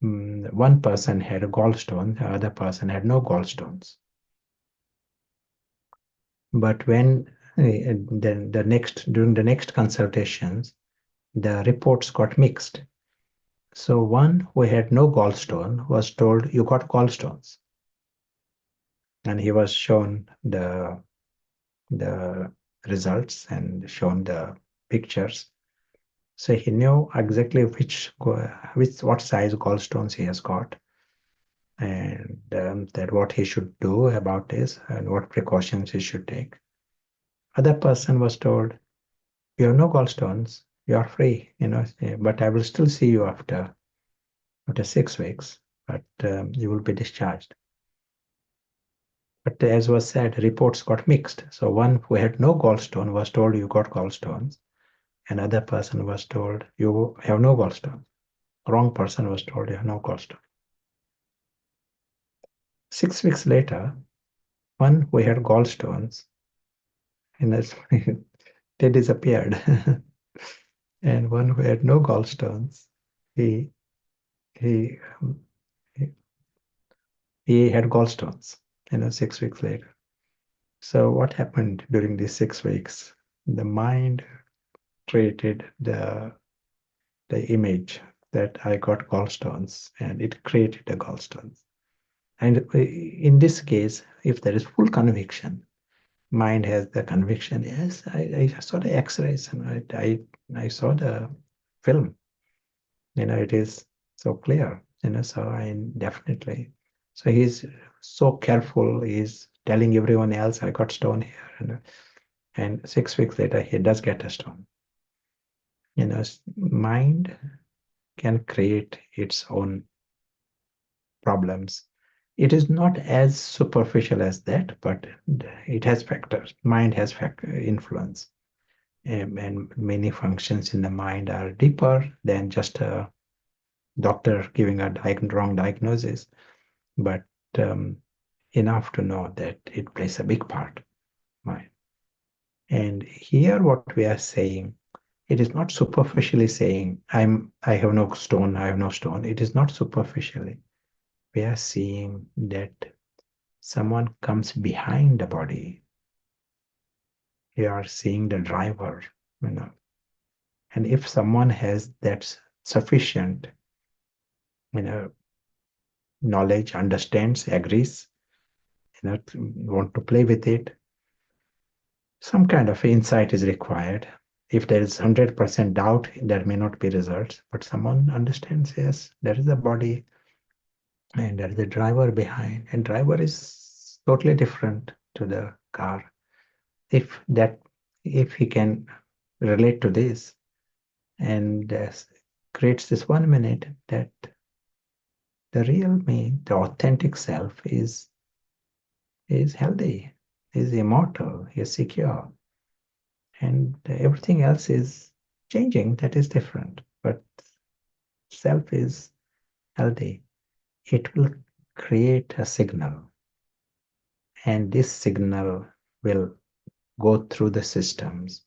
one person had a gallstone, the other person had no gallstones. But when during the next consultations, the reports got mixed. So one who had no gallstone was told, you got gallstones. And he was shown the results and shown the pictures. So he knew exactly what size gallstones he has got, and that what he should do about this and what precautions he should take. Other person was told, you have no gallstones, you are free, but I will still see you after 6 weeks, but you will be discharged. But as was said, reports got mixed. So one who had no gallstone was told, you got gallstones. Another person was told, you have no gallstone. Wrong person was told, you have no gallstone. 6 weeks later, one who had gallstones, they disappeared. And one who had no gallstones, he had gallstones, 6 weeks later. So what happened during these 6 weeks? The mind created the image that I got gallstones, and it created the gallstones. And in this case, if there is full conviction, mind has the conviction, yes, I saw the x-rays and I saw the film. It is so clear, so I definitely. So he's so careful, he's telling everyone else, I got stone here. And 6 weeks later, he does get a stone. Mind can create its own problems. It is not as superficial as that, but it has factors. Mind has influence. And many functions in the mind are deeper than just a doctor giving a wrong diagnosis, but enough to know that it plays a big part. Right? And here what we are saying, it is not superficially saying, I have no stone, I have no stone. It is not superficially. We are seeing that someone comes behind the body. We are seeing the driver, And if someone has that sufficient, knowledge, understands, agrees, want to play with it, some kind of insight is required. If there is 100% doubt, there may not be results, but someone understands, yes, there is a body and there is a driver behind, and driver is totally different to the car. If he can relate to this and creates this 1 minute that the real me, the authentic self is healthy, is immortal, is secure. And everything else is changing, that is different. But self is healthy. It will create a signal. And this signal will go through the systems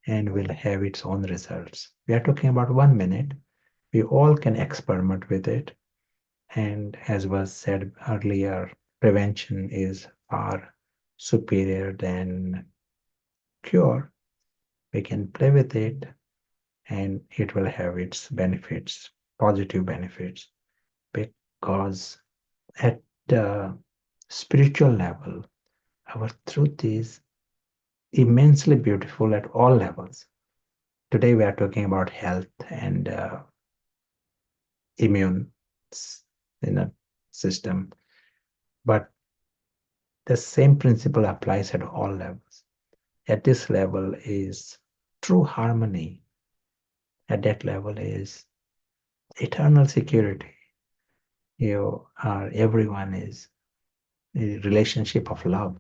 and will have its own results. We are talking about 1 minute. We all can experiment with it. And as was said earlier, prevention is far superior than cure. We can play with it and it will have its benefits, positive benefits, because at the spiritual level, our truth is immensely beautiful at all levels. Today we are talking about health and immune system, but the same principle applies at all levels. At this level is true harmony. At that level is eternal security. Everyone is a relationship of love.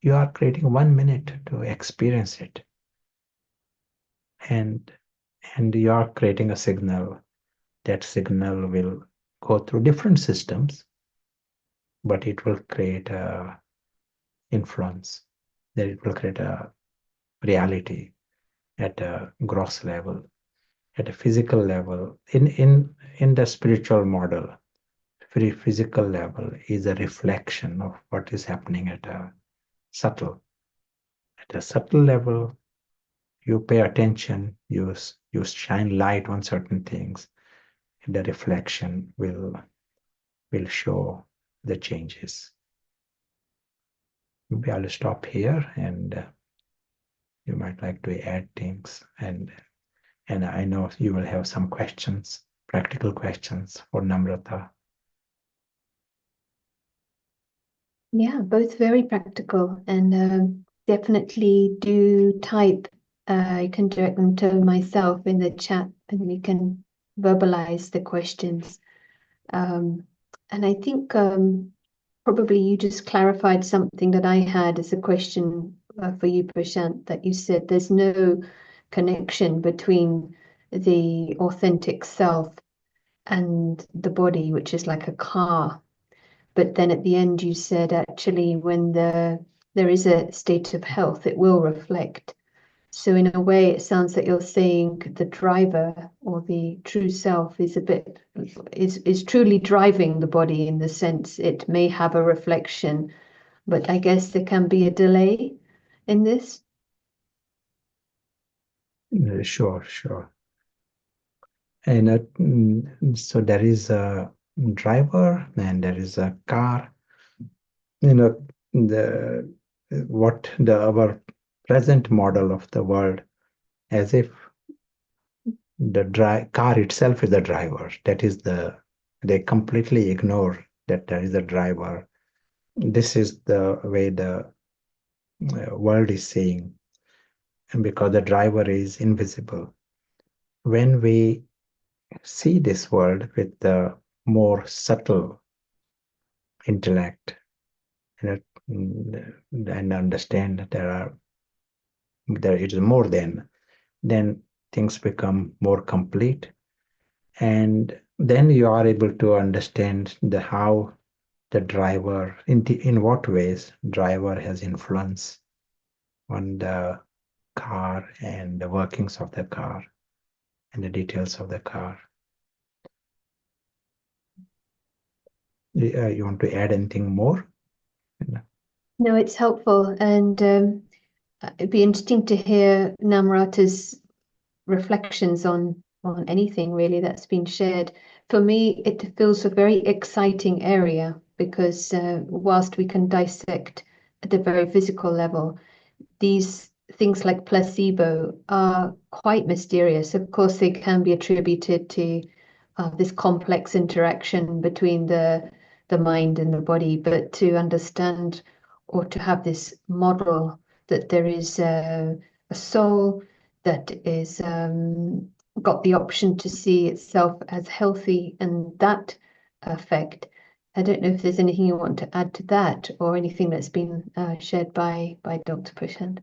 You are creating 1 minute to experience it. And you are creating a signal. That signal will go through different systems, but it will create a influence. That it will create a reality at a gross level, at a physical level. In the spiritual model, very physical level is a reflection of what is happening at a subtle. At a subtle level, you pay attention, you shine light on certain things, and the reflection will show the changes. Maybe I'll stop here, and you might like to add things, and I know you will have some questions, practical questions for Namrata. Yeah, both very practical, and definitely do type. I can direct them to myself in the chat, and we can verbalize the questions. And I think probably you just clarified something that I had as a question for you, Prashant, that you said there's no connection between the authentic self and the body, which is like a car. But then at the end, you said actually when there is a state of health, it will reflect. So in a way, it sounds that you're saying the driver or the true self is truly driving the body, in the sense it may have a reflection, but I guess there can be a delay in this. Sure. And so there is a driver and there is a car. Our present model of the world, as if the car itself is the driver. They completely ignore that there is a driver. This is the way the world is saying, and because the driver is invisible. When we see this world with the more subtle intellect, and understand that there is more than, then things become more complete, and then you are able to understand how the driver, in what ways driver has influence on the car and the workings of the car and the details of the car. You want to add anything more? No, it's helpful, and it'd be interesting to hear Namrata's reflections on anything really that's been shared. For me, it feels a very exciting area because whilst we can dissect at a very physical level, these things like placebo are quite mysterious. Of course, they can be attributed to this complex interaction between the mind and the body, but to understand or to have this model that there is a soul that is got the option to see itself as healthy, and that effect. I don't know if there's anything you want to add to that or anything that's been shared by Dr. Prashant.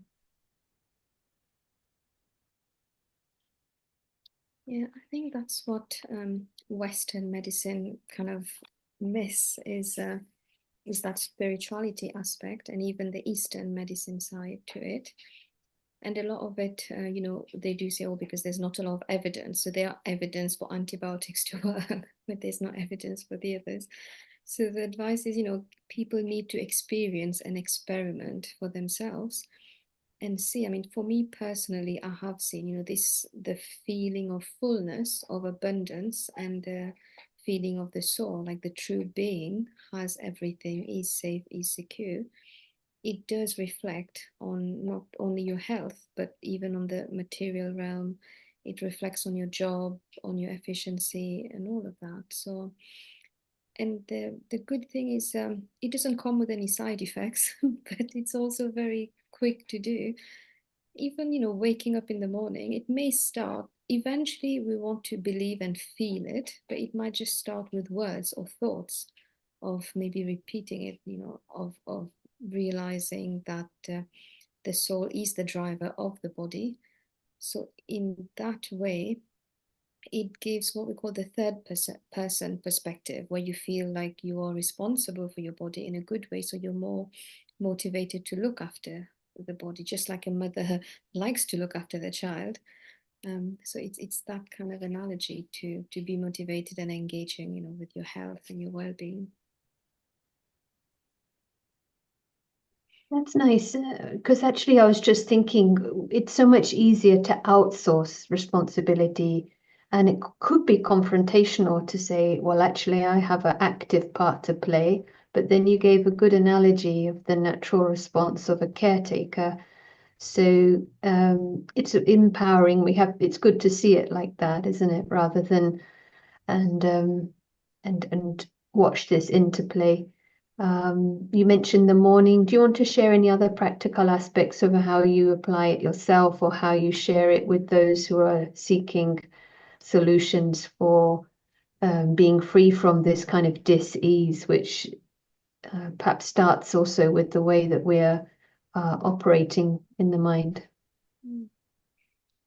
Yeah, I think that's what Western medicine kind of miss is that spirituality aspect, and even the Eastern medicine side to it. And a lot of it, they do say, oh, because there's not a lot of evidence. So there are evidence for antibiotics to work, but there's not evidence for the others. So the advice is, people need to experience and experiment for themselves and see. I mean, for me personally, I have seen, the feeling of fullness, of abundance, and the feeling of the soul, like the true being has everything, is safe, is secure. It does reflect on not only your health, but even on the material realm. It reflects on your job, on your efficiency, and all of that. So, and the good thing is it doesn't come with any side effects, but it's also very quick to do. Even, waking up in the morning, it may start, eventually we want to believe and feel it, but it might just start with words or thoughts of maybe repeating it, of realizing that the soul is the driver of the body. So in that way, it gives what we call the third person perspective, where you feel like you are responsible for your body in a good way. So you're more motivated to look after the body, just like a mother likes to look after the child. So it's that kind of analogy to be motivated and engaging, with your health and your well-being. That's nice, because actually I was just thinking it's so much easier to outsource responsibility, and it could be confrontational to say, well, actually I have an active part to play, but then you gave a good analogy of the natural response of a caretaker. So it's empowering. It's good to see it like that, isn't it? Rather than and watch this interplay. You mentioned the morning. Do you want to share any other practical aspects of how you apply it yourself, or how you share it with those who are seeking solutions for being free from this kind of dis-ease, which perhaps starts also with the way that we're operating in the mind?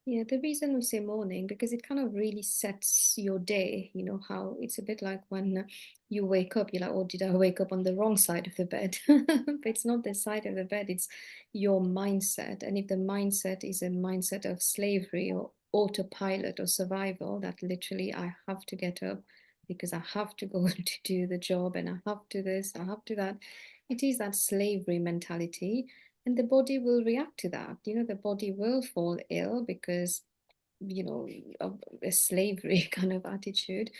Yeah, the reason we say morning, because it kind of really sets your day, how it's a bit like when you wake up, you're like, oh, did I wake up on the wrong side of the bed? But it's not the side of the bed, it's your mindset. And if the mindset is a mindset of slavery or autopilot or survival, that literally I have to get up because I have to go to do the job, and I have to this, I have to that. It is that slavery mentality. And the body will react to that. The body will fall ill because, of a slavery kind of attitude.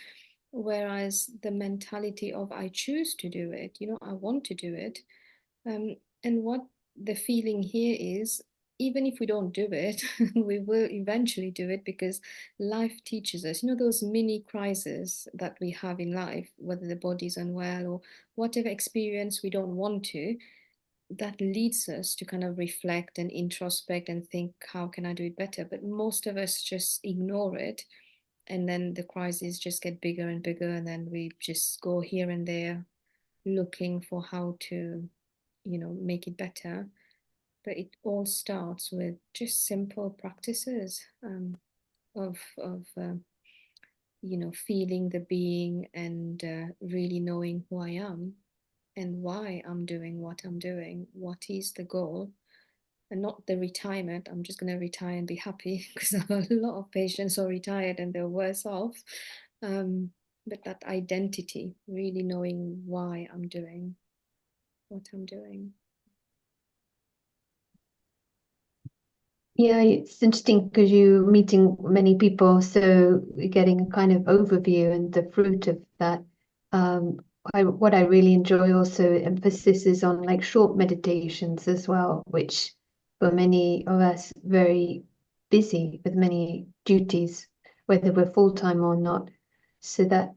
Whereas the mentality of I choose to do it, I want to do it. And what the feeling here is, even if we don't do it, we will eventually do it, because life teaches us, those mini crises that we have in life, whether the body's unwell or whatever experience we don't want to, that leads us to kind of reflect and introspect and think, how can I do it better? But most of us just ignore it. And then the crises just get bigger and bigger. And then we just go here and there looking for how to, make it better. But it all starts with just simple practices of feeling the being, and really knowing who I am and why I'm doing what I'm doing. What is the goal? And not the retirement. I'm just going to retire and be happy, because I have a lot of patients who are retired and they're worse off. But that identity, really knowing why I'm doing what I'm doing. Yeah, it's interesting because you're meeting many people, so you're getting a kind of overview and the fruit of that. What I really enjoy also emphasis is on like short meditations as well, which for many of us very busy with many duties, whether we're full-time or not. So that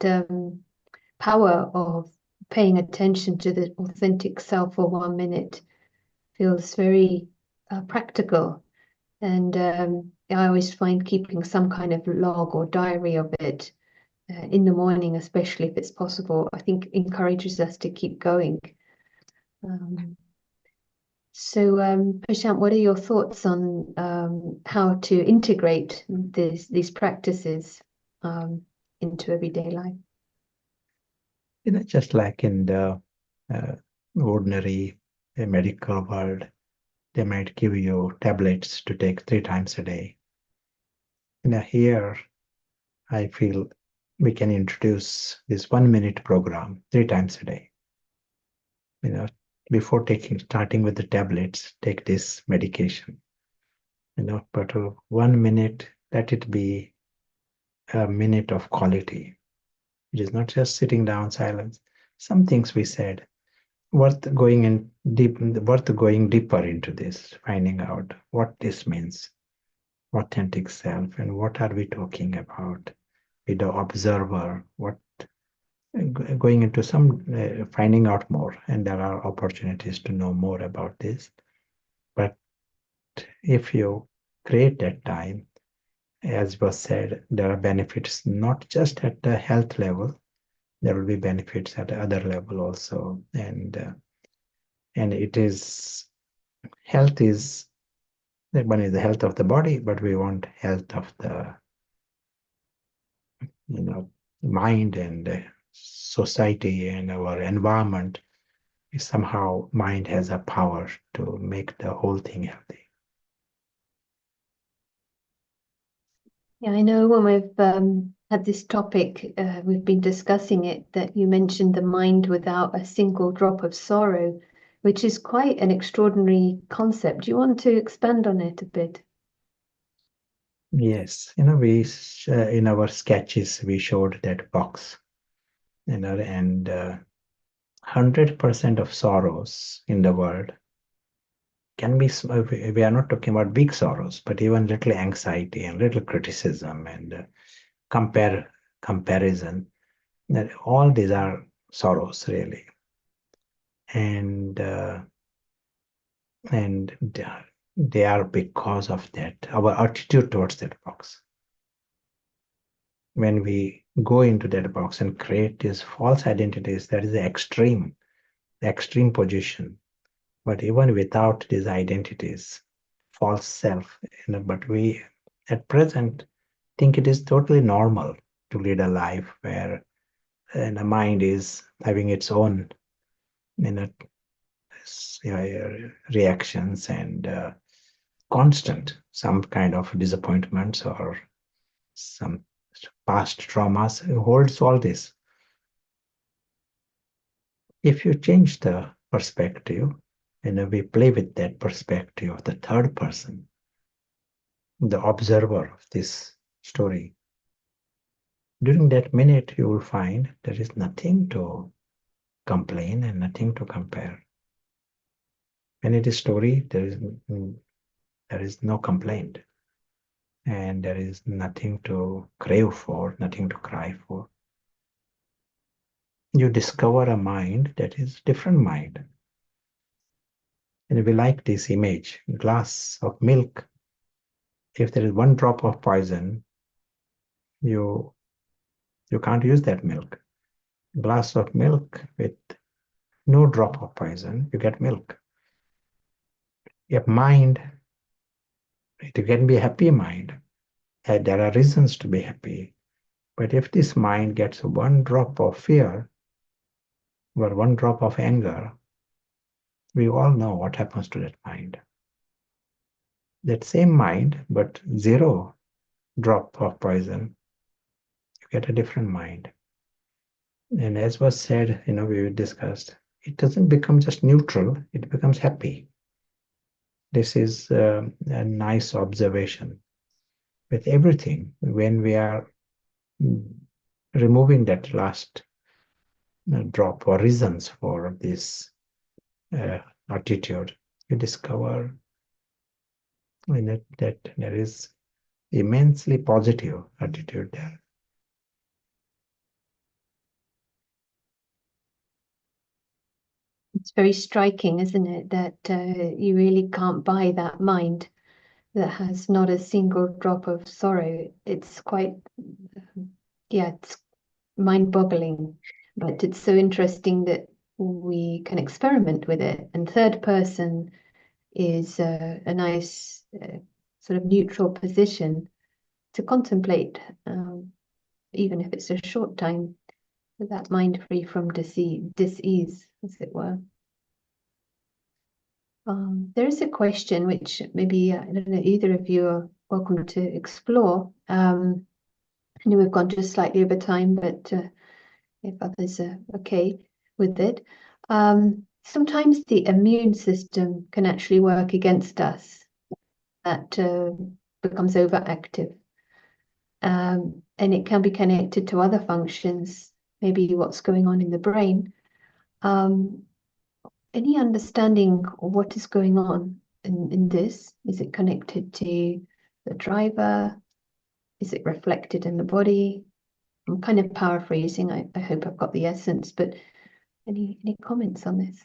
power of paying attention to the authentic self for 1 minute feels very practical. And I always find keeping some kind of log or diary of it in the morning, especially if it's possible, I think encourages us to keep going. So, Prashant, what are your thoughts on how to integrate these practices into everyday life? Just like in the ordinary medical world, they might give you tablets to take 3 times a day. Here, I feel we can introduce this 1-minute program 3 times a day. Before starting with the tablets, take this medication. But 1 minute, let it be a minute of quality. It is not just sitting down, silence. Some things we said worth going deeper into this, finding out what this means, authentic self, and what are we talking about with the observer, going into some finding out more, and there are opportunities to know more about this. But if you create that time, as was said, there are benefits not just at the health level, there will be benefits at the other level also. And it is, health is, one is the health of the body, but we want health of the mind and society and our environment. Somehow mind has a power to make the whole thing healthy. Yeah, I know when we've had this topic, we've been discussing it, that you mentioned the mind without a single drop of sorrow, which is quite an extraordinary concept. Do you want to expand on it a bit? Yes, we in our sketches we showed that box, and 100% of sorrows in the world can be, we are not talking about big sorrows, but even little anxiety and little criticism and comparison, that all these are sorrows really. And they are because of that, our attitude towards that box. When we go into that box and create these false identities, that is the extreme position. But even without these identities, false self, but we at present think it is totally normal to lead a life where the mind is having its own reactions and constant some kind of disappointments or some past traumas holds all this. If you change the perspective, we play with that perspective of the third person, the observer of this story. During that minute, you will find there is nothing to complain and nothing to compare. When it is story, there is no complaint, and there is nothing to crave for, nothing to cry for. You discover a mind that is different mind. And we like this image, glass of milk. If there is 1 drop of poison, you can't use that milk. Glass of milk with no drop of poison, you get milk. Your mind, it can be a happy mind. There are reasons to be happy. But if this mind gets 1 drop of fear or 1 drop of anger, we all know what happens to that mind. That same mind, but 0 drop of poison, you get a different mind. And as was said, we discussed, it doesn't become just neutral, it becomes happy. This is a nice observation. With everything, when we are removing that last drop or reasons for this attitude, you discover that there is immensely positive attitude there. It's very striking, isn't it, that you really can't buy that mind that has not a single drop of sorrow. It's quite, yeah, it's mind-boggling, but it's so interesting that we can experiment with it. And third person is a nice sort of neutral position to contemplate, even if it's a short time, that mind free from dis-ease, as it were. There is a question which maybe, I don't know, either of you are welcome to explore. I know we've gone just slightly over time, but if others are okay with it. Sometimes the immune system can actually work against us. That becomes overactive. And it can be connected to other functions, maybe what's going on in the brain. Any understanding of what is going on in this? Is it connected to the driver? Is it reflected in the body? I'm kind of paraphrasing. I hope I've got the essence, but any comments on this?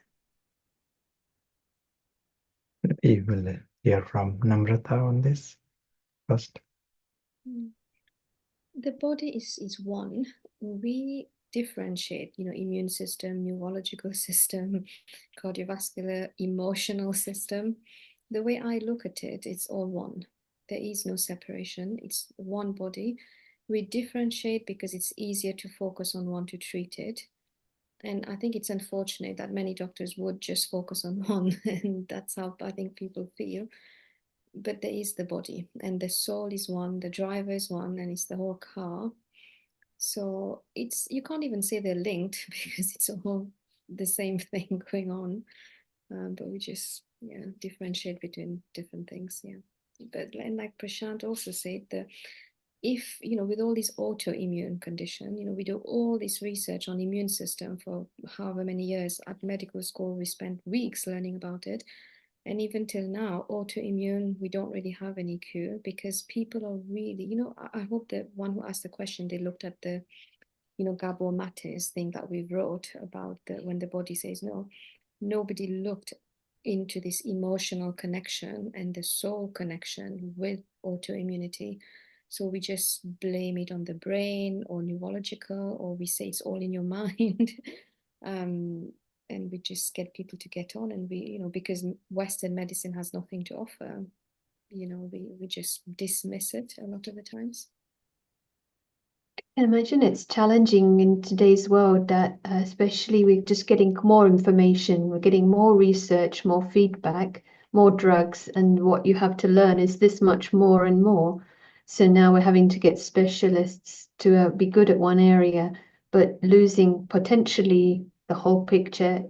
We will hear from Namrata on this first. The body is one. We differentiate, immune system, neurological system, cardiovascular, emotional system. The way I look at it, it's all one. There is no separation. It's one body. We differentiate because it's easier to focus on one to treat it. And I think it's unfortunate that many doctors would just focus on one, and that's how I think people feel. But there is the body, and the soul is one, the driver is one, and it's the whole car. So you can't even say they're linked because it's all the same thing going on. But we just differentiate between different things. But and like Prashant also said, if with all these autoimmune condition, we do all this research on immune system for however many years. At medical school we spent weeks learning about it, and even till now, autoimmune, we don't really have any cure because people are really, I hope that one who asked the question, they looked at the, Gabor Mate's thing that we wrote about when the body says no. Nobody looked into this emotional connection and the soul connection with autoimmunity. So we just blame it on the brain or neurological, or we say it's all in your mind. And we just get people to get on, and we, because Western medicine has nothing to offer, we just dismiss it a lot of the times. I imagine it's challenging in today's world that especially we're just getting more information, we're getting more research, more feedback, more drugs, and what you have to learn is this much more and more. So now we're having to get specialists to be good at one area, but losing potentially the whole picture,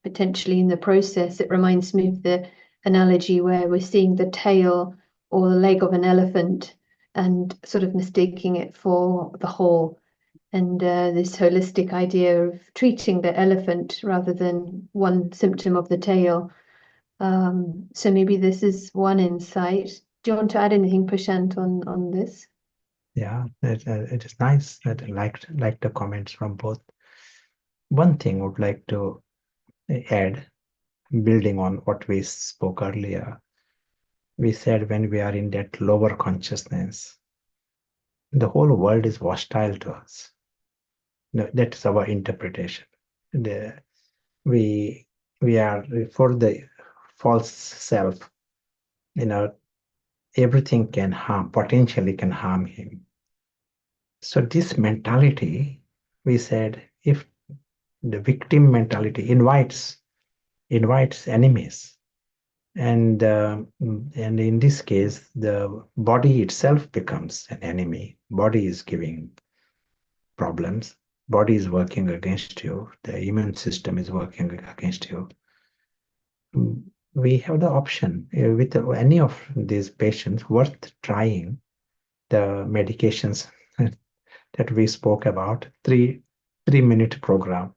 potentially in the process. It reminds me of the analogy where we're seeing the tail or the leg of an elephant and sort of mistaking it for the whole. And this holistic idea of treating the elephant rather than one symptom of the tail. So maybe this is one insight. Do you want to add anything, Prashant, on this? Yeah, it is nice that I liked the comments from both. One thing I would like to add, building on what we spoke earlier, we said when we are in that lower consciousness, the whole world is hostile to us. No, that's our interpretation. We are for the false self, everything can harm, potentially can harm him. So this mentality, we said, if the victim mentality invites enemies, and in this case, the body itself becomes an enemy. Body is giving problems. Body is working against you. The immune system is working against you. We have the option with any of these patients worth trying the medications that we spoke about, 3-minute program.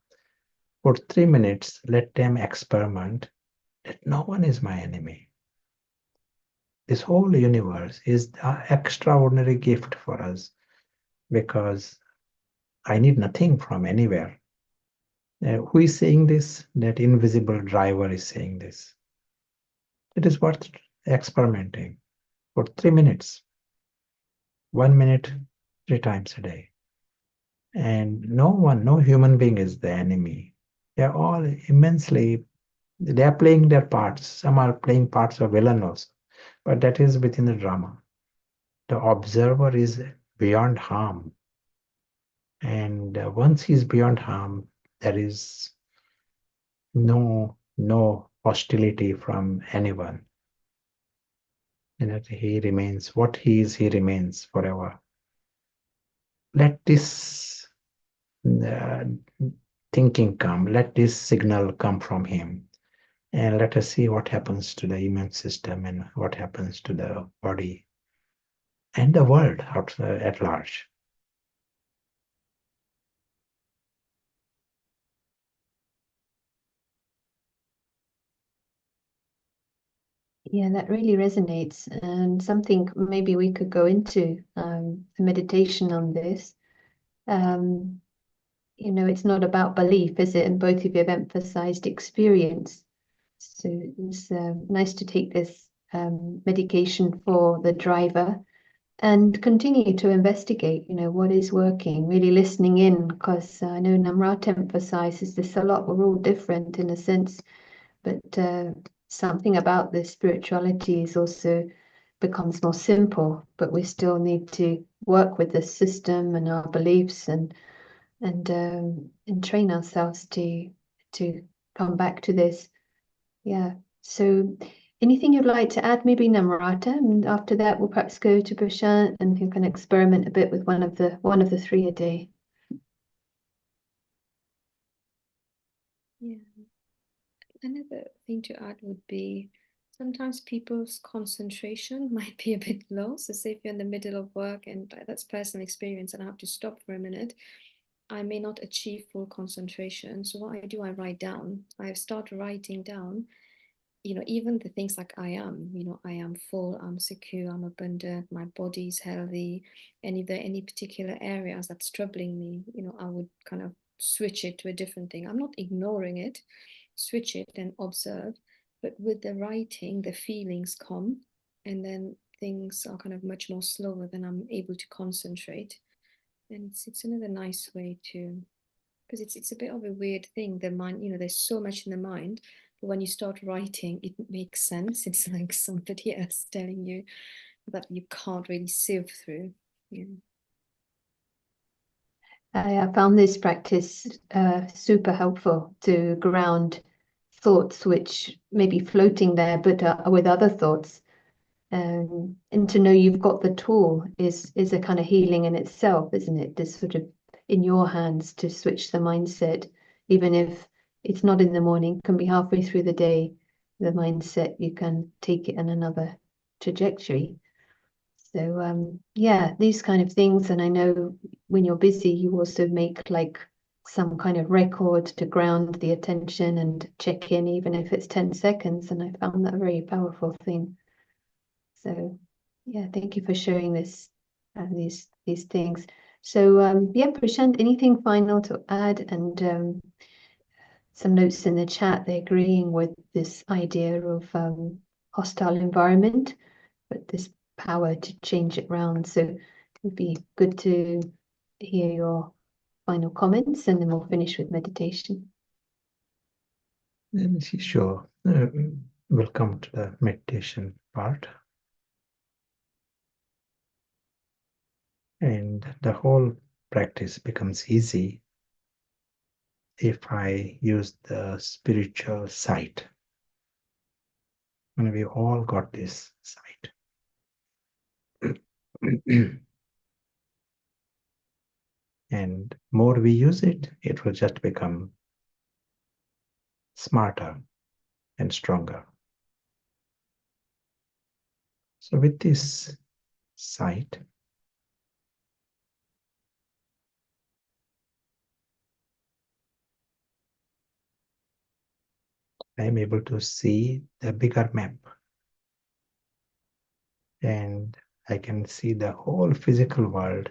For 3 minutes, let them experiment that no one is my enemy. This whole universe is an extraordinary gift for us because I need nothing from anywhere. Who is saying this? That invisible driver is saying this. It is worth experimenting for 3 minutes, 1 minute, 3 times a day. And no human being is the enemy. They're all immensely, they're playing their parts. Some are playing parts of villain also, but that is within the drama. The observer is beyond harm. And once he's beyond harm, there is no hostility from anyone. And that he remains, what he is, he remains forever. Let this thinking come, let this signal come from him, and let us see what happens to the immune system and what happens to the body and the world at large. Yeah, that really resonates, and something maybe we could go into a meditation on this. You know, it's not about belief, is it? And both of you have emphasized experience. So it's nice to take this medication for the driver and continue to investigate, you know, what is working, really listening in, because I know Namrata emphasizes this a lot. We're all different in a sense, but something about this spirituality is also becomes more simple, but we still need to work with the system and our beliefs and train ourselves to come back to this. Yeah. So anything you'd like to add, maybe Namrata, and after that we'll perhaps go to Prashant and you can experiment a bit with one of the three a day. Yeah. Another thing to add would be sometimes people's concentration might be a bit low. So say if you're in the middle of work, and that's personal experience, and I have to stop for a minute, I may not achieve full concentration. So what I do, I write down. I start writing down, you know, even the things like I am full, I'm secure, I'm abundant, my body's healthy. And if there are any particular areas that's troubling me, you know, I would kind of switch it to a different thing. I'm not ignoring it, switch it and observe. But with the writing, the feelings come, and then things are kind of much more slower, than I'm able to concentrate. And it's another nice way to, because it's a bit of a weird thing. The mind, you know, there's so much in the mind, but when you start writing, it makes sense. It's like somebody else telling you that you can't really sieve through. Yeah. I found this practice super helpful to ground thoughts which may be floating there, but with other thoughts. And to know you've got the tool is a kind of healing in itself, isn't it? This sort of in your hands to switch the mindset, even if it's not in the morning, can be halfway through the day, the mindset, you can take it in another trajectory. So yeah, these kind of things. And I know when you're busy, you also make like some kind of record to ground the attention and check in, even if it's 10 seconds. And I found that a very powerful thing. So yeah, thank you for sharing this, these things. So yeah, Prashant, anything final to add? And some notes in the chat, they're agreeing with this idea of hostile environment, but this power to change it round. So it would be good to hear your final comments, and then we'll finish with meditation. Sure. We'll come to the meditation part. And the whole practice becomes easy if I use the spiritual sight. And we all got this sight. And more we use it, it will just become smarter and stronger. So with this sight, I am able to see the bigger map. And I can see the whole physical world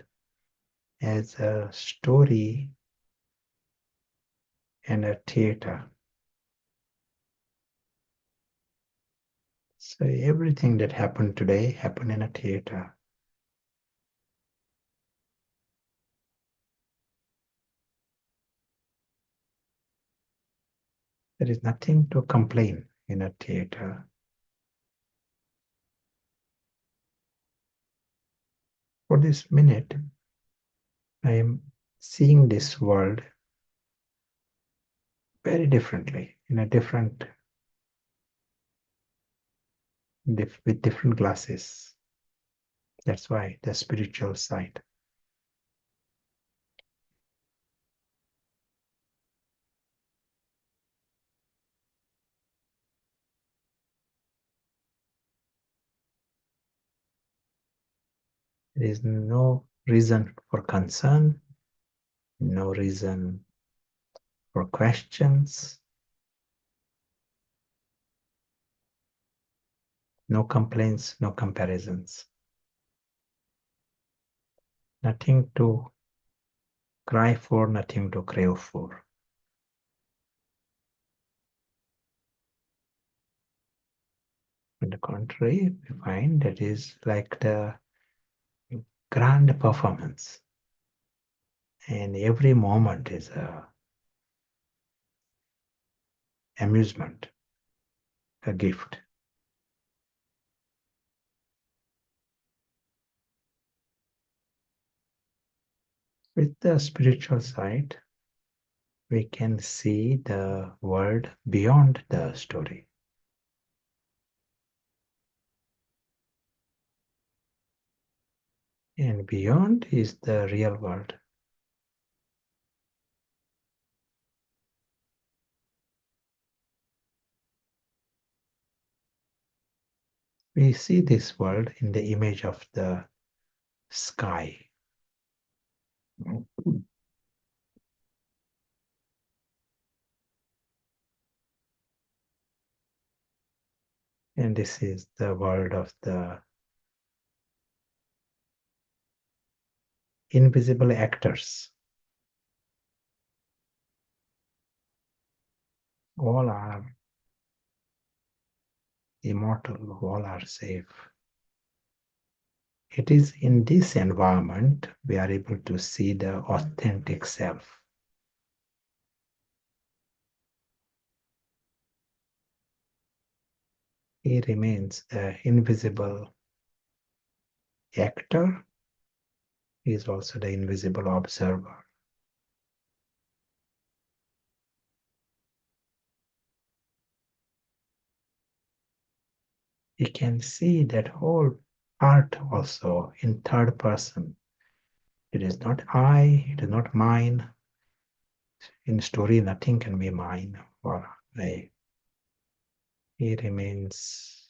as a story and a theater. So everything that happened today happened in a theater. There is nothing to complain in a theater. For this minute, I am seeing this world very differently, in a different, with different glasses. That's why the spiritual side. There is no reason for concern, no reason for questions, no complaints, no comparisons. Nothing to cry for, nothing to crave for. On the contrary, we find that is like the grand performance. And every moment is a amusement, a gift. With the spiritual side, we can see the world beyond the story. And beyond is the real world. We see this world in the image of the sky. And this is the world of the invisible actors. All are immortal, all are safe. It is in this environment we are able to see the authentic self. He remains the invisible actor. He is also the invisible observer. He can see that whole art also in third person. It is not I, it is not mine. In story, nothing can be mine or I. He remains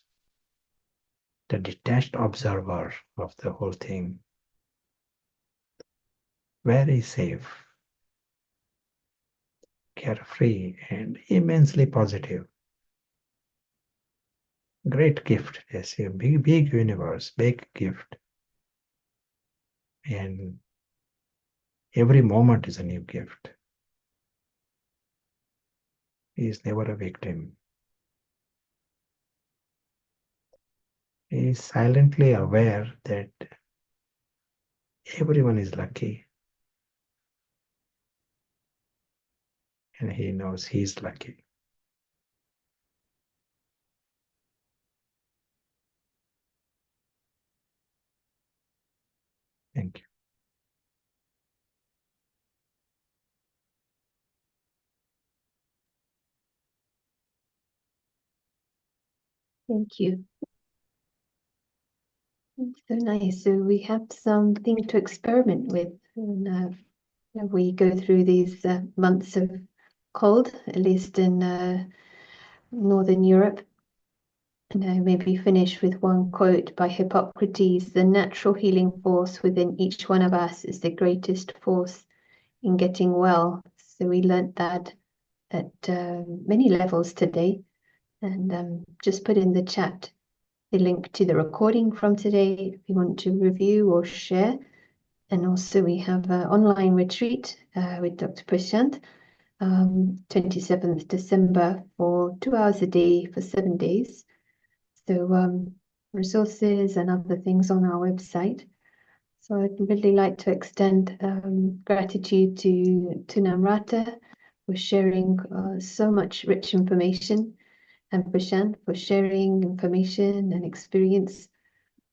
the detached observer of the whole thing. Very safe, carefree, and immensely positive. Great gift, yes, a big, big universe, big gift. And every moment is a new gift. He is never a victim. He is silently aware that everyone is lucky. And he knows he is lucky. Thank you. Thank you. It's so nice. So we have something to experiment with when we go through these months of cold, at least in Northern Europe. And I maybe finish with one quote by Hippocrates: "The natural healing force within each one of us is the greatest force in getting well." So we learnt that at many levels today. And just put in the chat the link to the recording from today if you want to review or share. And also we have an online retreat with Dr. Prashant, 27th December for 2 hours a day for 7 days. So resources and other things on our website. So I'd really like to extend gratitude to Namrata for sharing so much rich information, and Prashant for sharing information and experience.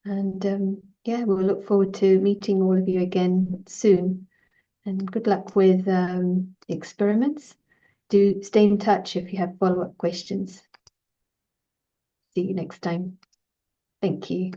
And yeah, we'll look forward to meeting all of you again soon. And good luck with experiments. Do stay in touch if you have follow-up questions. See you next time. Thank you.